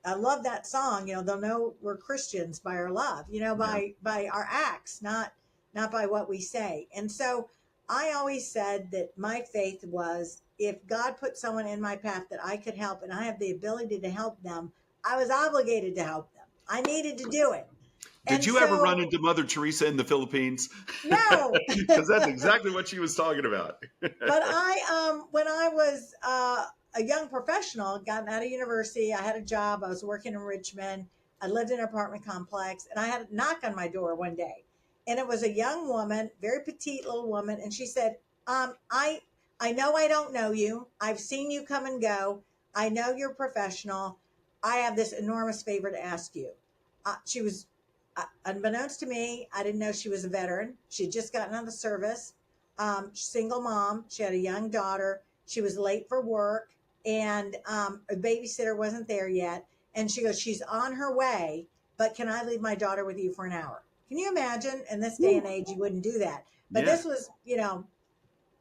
I love that song. They'll know we're Christians by our love. yeah. By our acts, not by what we say. And so I always said that my faith was, if God put someone in my path that I could help, and I have the ability to help them, I was obligated to help them. I needed to do it. Did And you ever run so, into Mother Teresa in the Philippines? no, Because that's exactly what she was talking about. but when I was a young professional, gotten out of university, I had a job. I was working in Richmond. I lived in an apartment complex, and I had a knock on my door one day, and it was a young woman, very petite little woman, and she said, I know I don't know you. I've seen you come and go. I know you're professional. I have this enormous favor to ask you." She was, unbeknownst to me, I didn't know she was a veteran. She had just gotten out of the service, single mom. She had a young daughter. She was late for work, and a babysitter wasn't there yet. And she goes, "She's on her way, but can I leave my daughter with you for an hour?" Can you imagine? In this day and Woo. age, you wouldn't do that. But Yeah,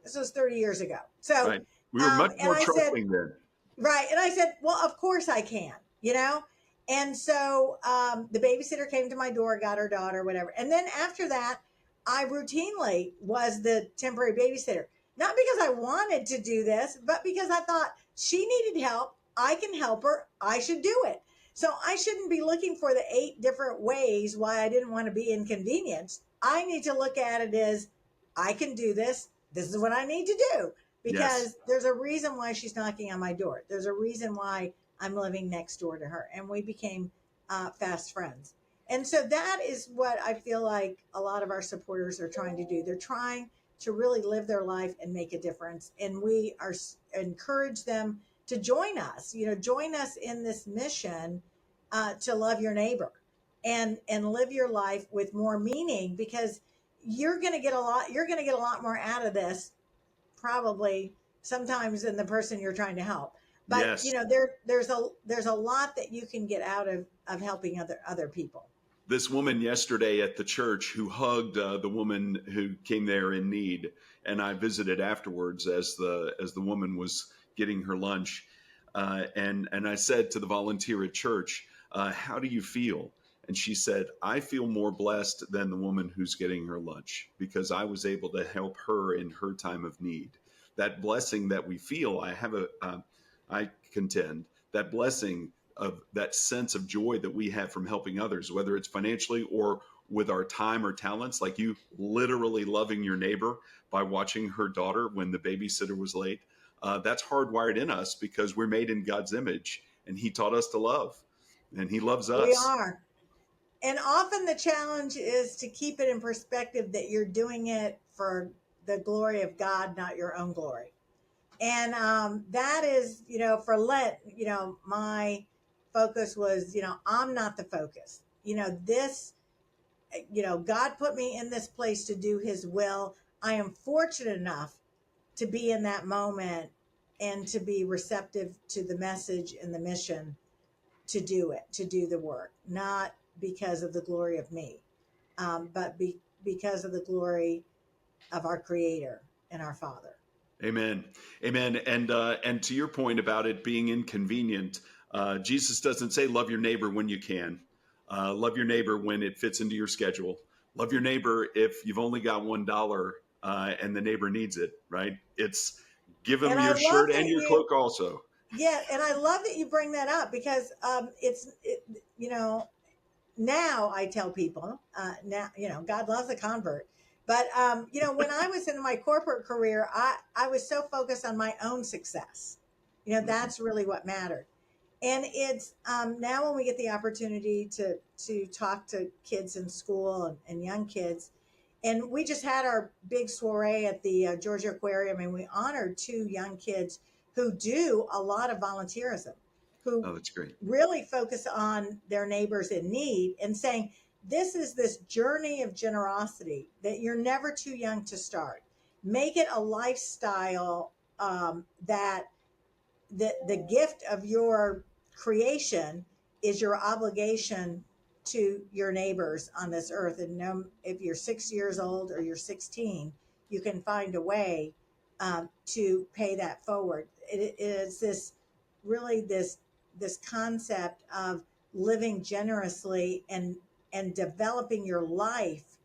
this was 30 years ago. So, right. We were much and more I said, trusting then. right. And I said, "Well, of course I can. And so the babysitter came to my door, got her daughter, whatever. And then after that, I routinely was the temporary babysitter. Not because I wanted to do this, but because I thought she needed help. I can help her. I should do it. So I shouldn't be looking for the 8 different ways why I didn't want to be inconvenienced. I need to look at it as, I can do this. This is what I need to do, Yes. because there's a reason why she's knocking on my door. There's a reason why I'm living next door to her. And we became fast friends. And so that is what I feel like a lot of our supporters are trying to do. They're trying to really live their life and make a difference. And we encourage them to join us, join us in this mission to love your neighbor and live your life with more meaning, because you're going to get a lot more out of this probably sometimes than the person you're trying to help. But Yes. there's a lot that you can get out of helping other people. This woman yesterday at the church who hugged the woman who came there in need, and I visited afterwards as the woman was getting her lunch, and I said to the volunteer at church, "How do you feel?" And she said, "I feel more blessed than the woman who's getting her lunch because I was able to help her in her time of need." That blessing that we feel, I contend that blessing of that sense of joy that we have from helping others, whether it's financially or with our time or talents, like you literally loving your neighbor by watching her daughter when the babysitter was late. That's hardwired in us because we're made in God's image and he taught us to love and he loves We us. are. And often the challenge is to keep it in perspective that you're doing it for the glory of God, not your own glory. And that is, for Lent, my focus was, I'm not the focus. God put me in this place to do his will. I am fortunate enough to be in that moment and to be receptive to the message and the mission to do it, to do the work, not because of the glory of me, but because of the glory of our Creator and our Father. Amen. Amen. And to your point about it being inconvenient, Jesus doesn't say love your neighbor when you can. Love your neighbor when it fits into your schedule. Love your neighbor if you've only got $1 and the neighbor needs it, right? It's give them And I your love shirt and that your cloak also. yeah, and I love that you bring that up because now I tell people, now, God loves a convert. But, when I was in my corporate career, I was so focused on my own success. Mhm. That's really what mattered. And it's now when we get the opportunity to talk to kids in school and young kids, and we just had our big soiree at the Georgia Aquarium, and we honored two young kids who do a lot of volunteerism, who Oh, that's great. really focus on their neighbors in need, and saying, this is this journey of generosity that you're never too young to start. Make it a lifestyle that the gift of your creation is your obligation to your neighbors on this earth. And if you're 6 years old or you're 16, you can find a way to pay that forward. It is this concept of living generously and developing your life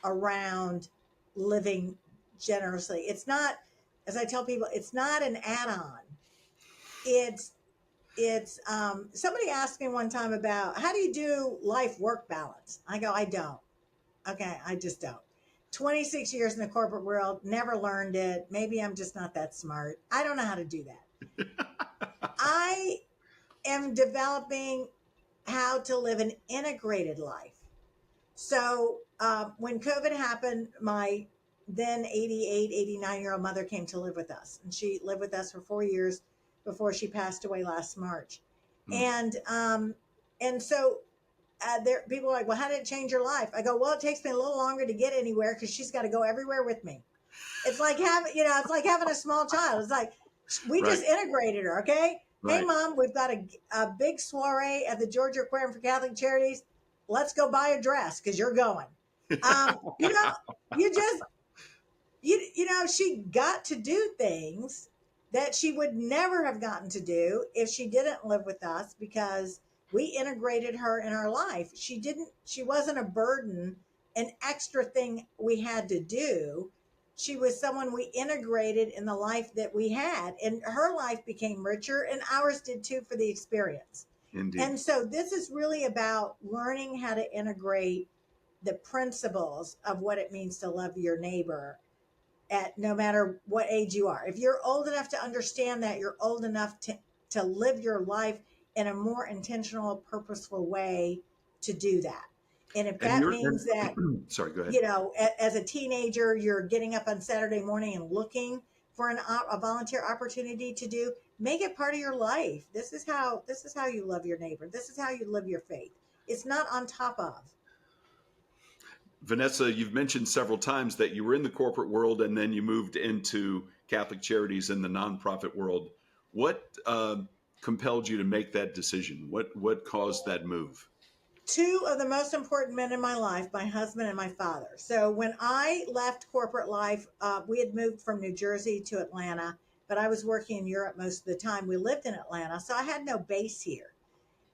around living generously. It's not, as I tell people, it's not an add-on. It's somebody asked me one time about how do you do life work balance. I go, I don't. Okay, I just don't. 26 years in the corporate world, never learned it. Maybe I'm just not that smart. I don't know how to do that. I am developing how to live an integrated life. So when COVID happened, my then 88, 89-year-old mother came to live with us. And she lived with us for 4 years before she passed away last March. Mm. And so there, people are like, well, how did it change your life? I go, well, it takes me a little longer to get anywhere because she's got to go everywhere with me. It's like it's like having a small child. It's like we Right, just integrated her. Okay. Hey, right. mom, we've got a big soiree at the Georgia Aquarium for Catholic Charities. Let's go buy a dress because you're going. Um, you know, you just she got to do things that she would never have gotten to do if she didn't live with us, because we integrated her in our life. She wasn't a burden, an extra thing we had to do. She was someone we integrated in the life that we had, and her life became richer and ours did too for the experience. Indeed. And so this is really about learning how to integrate the principles of what it means to love your neighbor at no matter what age you are. If you're old enough to understand that, you're old enough to live your life in a more intentional, purposeful way to do that. And if And that you're means that, sorry, go ahead. as a teenager, you're getting up on Saturday morning and looking for a volunteer opportunity to do, make it part of your life. This is how you love your neighbor. This is how you live your faith. It's not on top of. Vanessa, you've mentioned several times that you were in the corporate world and then you moved into Catholic Charities in the nonprofit world. What compelled you to make that decision? What caused that move? Two of the most important men in my life, my husband and my father. So when I left corporate life, we had moved from New Jersey to Atlanta, but I was working in Europe most of the time. We lived in Atlanta, so I had no base here.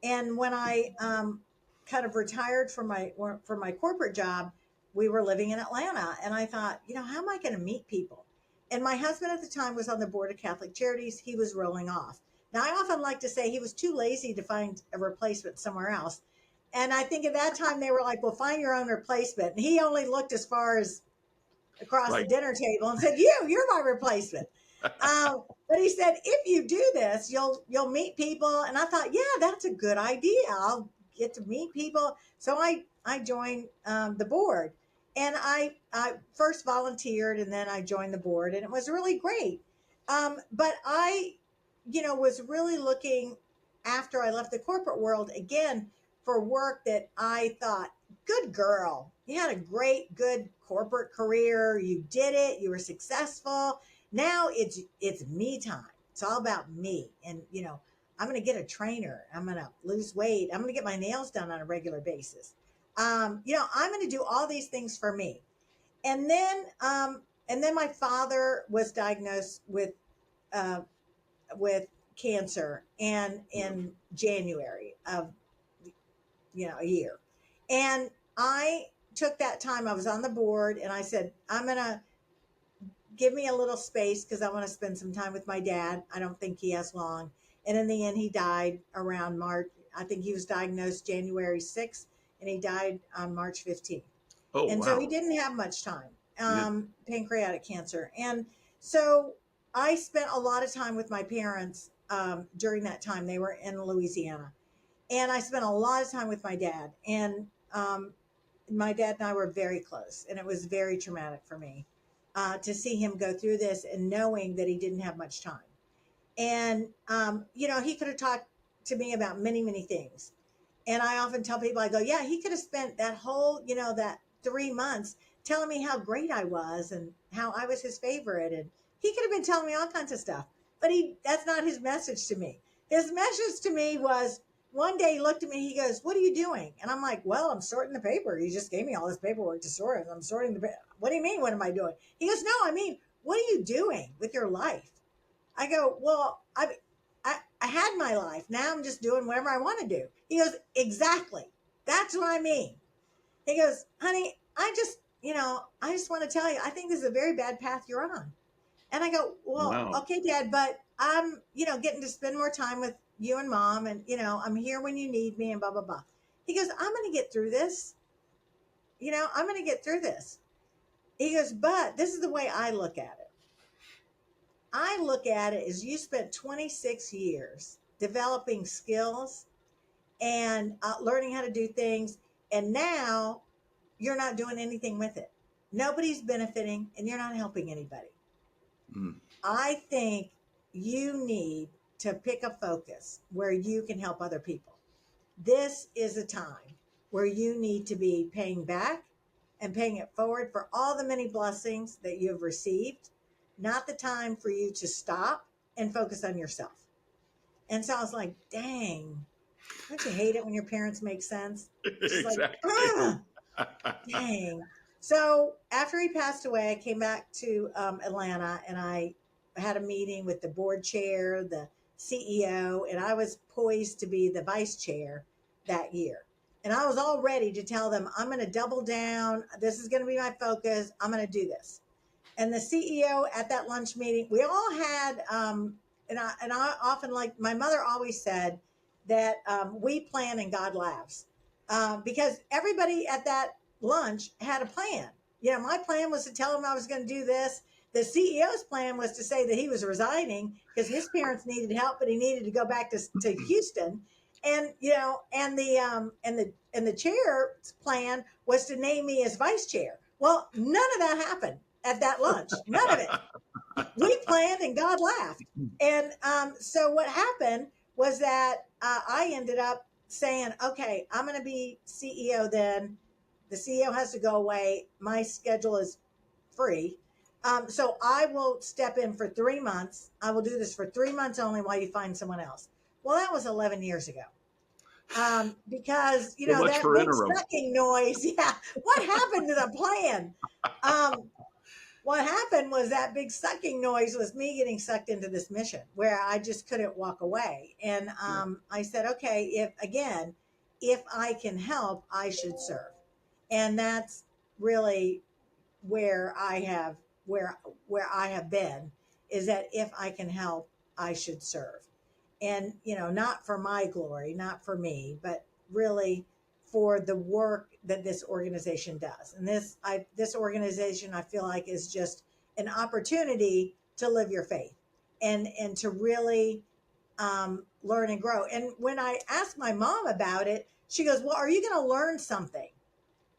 And when I kind of retired from my corporate job, we were living in Atlanta, and I thought, how am I going to meet people? And my husband at the time was on the board of Catholic Charities. He was rolling off. Now, I often like to say he was too lazy to find a replacement somewhere else. And I think at that time they were like, well, find your own replacement. And he only looked as far as across the Right. dinner table and said, you're my replacement. But he said, if you do this, you'll meet people. And I thought, yeah, that's a good idea. I'll get to meet people. So I joined the board, and I first volunteered, and then I joined the board, and it was really great. But I, was really looking after I left the corporate world again for work that I thought, good girl, you had a great, good corporate career. You did it. You were successful. Now it's me time. It's all about me. And, I'm going to get a trainer. I'm going to lose weight. I'm going to get my nails done on a regular basis. I'm going to do all these things for me. And then my father was diagnosed uh, with cancer, and in January of a year. And I took that time. I was on the board, and I said, I'm going to give me a little space because I want to spend some time with my dad. I don't think he has long. And in the end, he died around March. I think he was diagnosed January 6th, and he died on March 15th. Oh, And so he wow. didn't have much time, Yeah. pancreatic cancer. And so I spent a lot of time with my parents during that time. They were in Louisiana. And I spent a lot of time with my dad. And my dad and I were very close. And it was very traumatic for me to see him go through this and knowing that he didn't have much time. And, he could have talked to me about many, many things. And I often tell people, I go, yeah, he could have spent that whole, that 3 months telling me how great I was and how I was his favorite. And he could have been telling me all kinds of stuff, but that's not his message to me. His message to me was, one day he looked at me, he goes, what are you doing? And I'm like, well, I'm sorting the paper. He just gave me all this paperwork to sort. I'm sorting the paper. What do you mean? What am I doing? He goes, no, I mean, what are you doing with your life? I go, well, I had my life. Now I'm just doing whatever I want to do. He goes, exactly. That's what I mean. He goes, honey, I just want to tell you, I think this is a very bad path you're on. And I go, well, Wow. okay, Dad, but I'm, getting to spend more time with you and Mom, and, I'm here when you need me, and blah, blah, blah. He goes, I'm going to get through this. I'm going to get through this. He goes, but this is the way I look at it. I look at it as you spent 26 years developing skills and learning how to do things. And now you're not doing anything with it. Nobody's benefiting, and you're not helping anybody. Mm. I think you need to pick a focus where you can help other people. This is a time where you need to be paying back and paying it forward for all the many blessings that you have received, not the time for you to stop and focus on yourself. And so I was like, dang, don't you hate it when your parents make sense? It's just like, Exactly. dang. So after he passed away, I came back to Atlanta, and I had a meeting with the board chair, the CEO, and I was poised to be the vice chair that year. And I was all ready to tell them, I'm going to double down. This is going to be my focus. I'm going to do this. And the CEO at that lunch meeting, we all had, and I often, like my mother always said, that we plan and God laughs, because everybody at that lunch had a plan. My plan was to tell him I was going to do this. The CEO's plan was to say that he was resigning because his parents needed help, but he needed to go back to Houston. And and the chair's plan was to name me as vice chair. Well, none of that happened at that lunch. None of it. We planned and God laughed. And so what happened was that I ended up saying, okay, I'm going to be CEO then. The CEO has to go away. My schedule is free. So I will step in for 3 months. I will do this for 3 months only while you find someone else. Well, that was 11 years ago. Because, So much that for big interim. sucking noise. Yeah. What happened to the plan? Um, what happened was that big sucking noise was me getting sucked into this mission where I just couldn't walk away. And Yeah. I said, okay, if I can help, I should serve. And that's really where I have where I have been, is that if I can help, I should serve. And not for my glory, not for me, but really for the work that this organization does. And this organization, I feel like, is just an opportunity to live your faith and to really learn and grow. And when I asked my mom about it, she goes, well, are you going to learn something?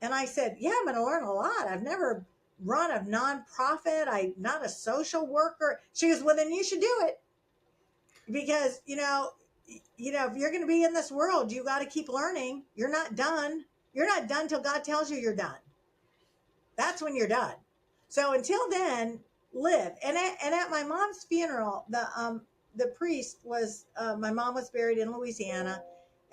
And I said, yeah, I'm going to learn a lot. I've never run a nonprofit. I'm not a social worker. She goes, well, then you should do it, because, if you're going to be in this world, you got to keep learning. You're not done. You're not done till God tells you you're done. That's when you're done. So until then, live. And at my mom's funeral, the priest was, my mom was buried in Louisiana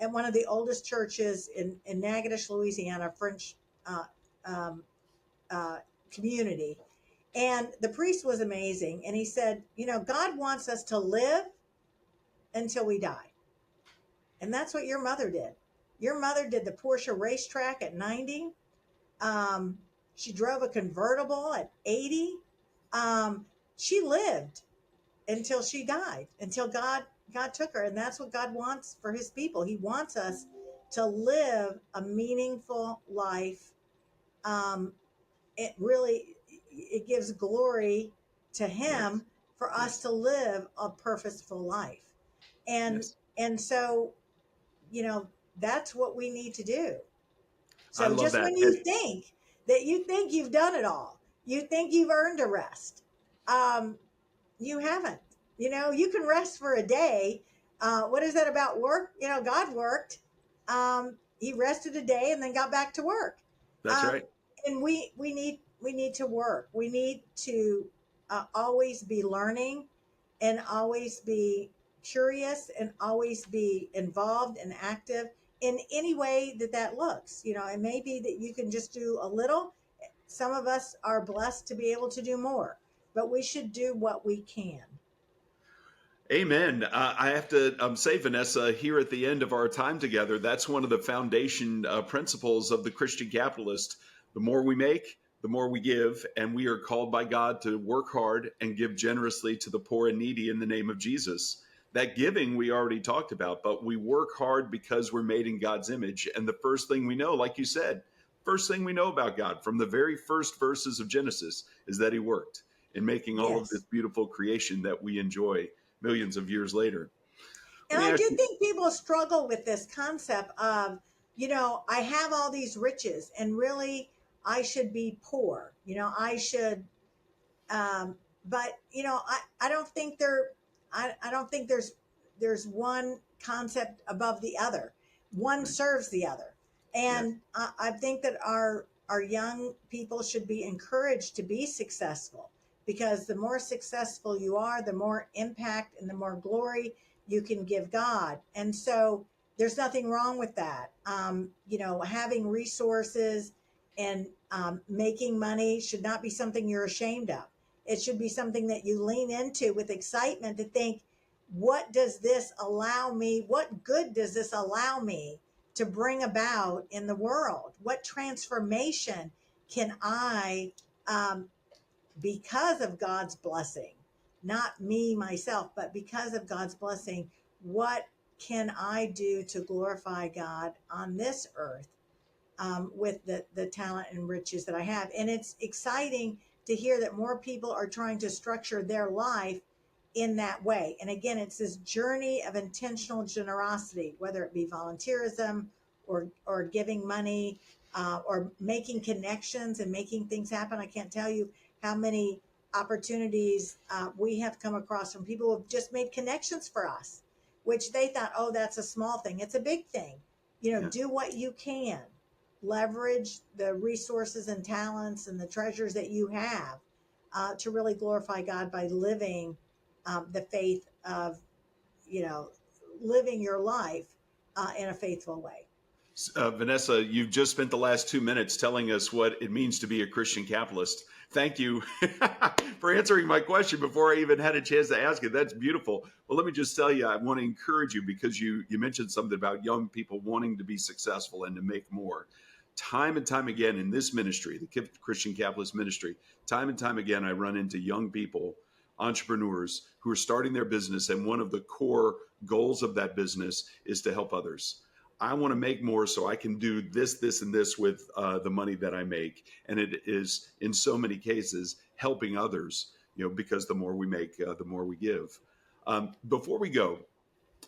at one of the oldest churches in Natchitoches, Louisiana, French uh, um, uh, community. And the priest was amazing. And he said, God wants us to live until we die. And that's what your mother did. Your mother did the Porsche racetrack at 90. Um, she drove a convertible at 80. She lived until she died, until God took her. And that's what God wants for his people. He wants us to live a meaningful life. It gives glory to Yes. him for us Yes. to live a purposeful life. And Yes. and so, you know, that's what we need to do. I So love just that. when you think that you think you've done it all, you think you've earned a rest, um, you haven't. You can rest for a day. What is that about work? God worked. He rested a day and then got back to work. That's Um, right. and we need to work. We need to always be learning, and always be curious, and always be involved and active in any way that looks. It may be that you can just do a little. Some of us are blessed to be able to do more, but we should do what we can. Amen. I have to say, Vanessa, here at the end of our time together, that's one of the foundation principles of the Christian capitalist. The more we make, the more we give, and we are called by God to work hard and give generously to the poor and needy in the name of Jesus. That giving we already talked about, but we work hard because we're made in God's image. And the first thing we know, like you said, first thing we know about God from the very first verses of Genesis is that he worked in making all of this Yes. beautiful creation that we enjoy millions of years later. Let And me I ask do you. think people struggle with this concept of, I have all these riches and really I should be poor. I should, but I don't think I don't think there's one concept above the other. One Right. serves the other. Yes. And I think that our young people should be encouraged to be successful, because the more successful you are, the more impact and the more glory you can give God. And so there's nothing wrong with that. Having resources and making money should not be something you're ashamed of. It should be something that you lean into with excitement, to think, what does this allow me? What good does this allow me to bring about in the world? What transformation can I, because of God's blessing, not me myself, but because of God's blessing, what can I do to glorify God on this earth, with the talent and riches that I have? And it's exciting to hear that more people are trying to structure their life in that way. And again, it's this journey of intentional generosity, whether it be volunteerism or giving money, or making connections and making things happen. I can't tell you how many opportunities we have come across from people who have just made connections for us, which they thought, oh, that's a small thing. It's a big thing. Yeah. Do what you can, leverage the resources and talents and the treasures that you have to really glorify God by living the faith of, you know, living your life in a faithful way. Vanessa, you've just spent the last 2 minutes telling us what it means to be a Christian capitalist. Thank you for answering my question before I even had a chance to ask it. That's beautiful. Well, let me just tell you, I want to encourage you because you mentioned something about young people wanting to be successful and to make more. Time and time again in this ministry, the Christian capitalist ministry, time and time again, I run into young people, entrepreneurs who are starting their business. And one of the core goals of that business is to help others. I want to make more so I can do this, this, and this with the money that I make. And it is, in so many cases, helping others, because the more we make, the more we give. Before we go,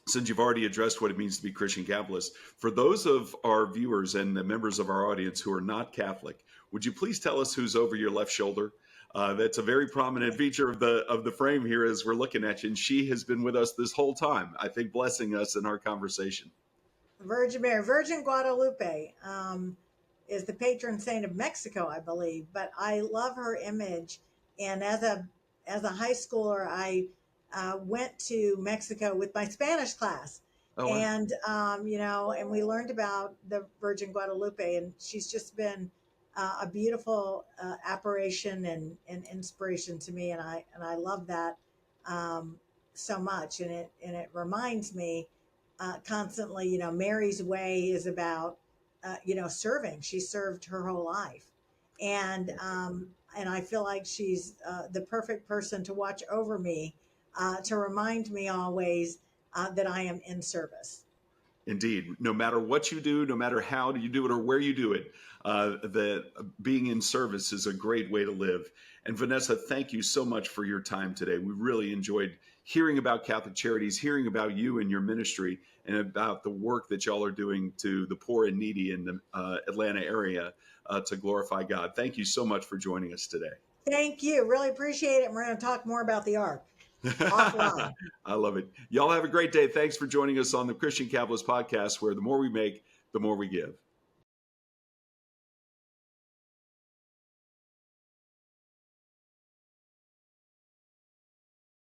since you've already addressed what it means to be Christian capitalist, for those of our viewers and the members of our audience who are not Catholic, would you please tell us who's over your left shoulder? That's a very prominent feature of the frame here as we're looking at you. And she has been with us this whole time, I think, blessing us in our conversation. Virgin Mary, Virgin Guadalupe, is the patron saint of Mexico, I believe. But I love her image, and as a high schooler, I went to Mexico with my Spanish class, Oh, wow. and and we learned about the Virgin Guadalupe, and she's just been a beautiful apparition and inspiration to me, and I love that so much, and it reminds me constantly, Mary's way is about, serving. She served her whole life. And I feel like she's the perfect person to watch over me, to remind me always that I am in service. Indeed, no matter what you do, no matter how you do it or where you do it, that being in service is a great way to live. And Vanessa, thank you so much for your time today. We really enjoyed hearing about Catholic Charities, hearing about you and your ministry, and about the work that y'all are doing to the poor and needy in the Atlanta area to glorify God. Thank you so much for joining us today. Thank you. Really appreciate it. And we're going to talk more about the ark offline. I love it. Y'all have a great day. Thanks for joining us on the Christian Capitalist Podcast, where the more we make, the more we give.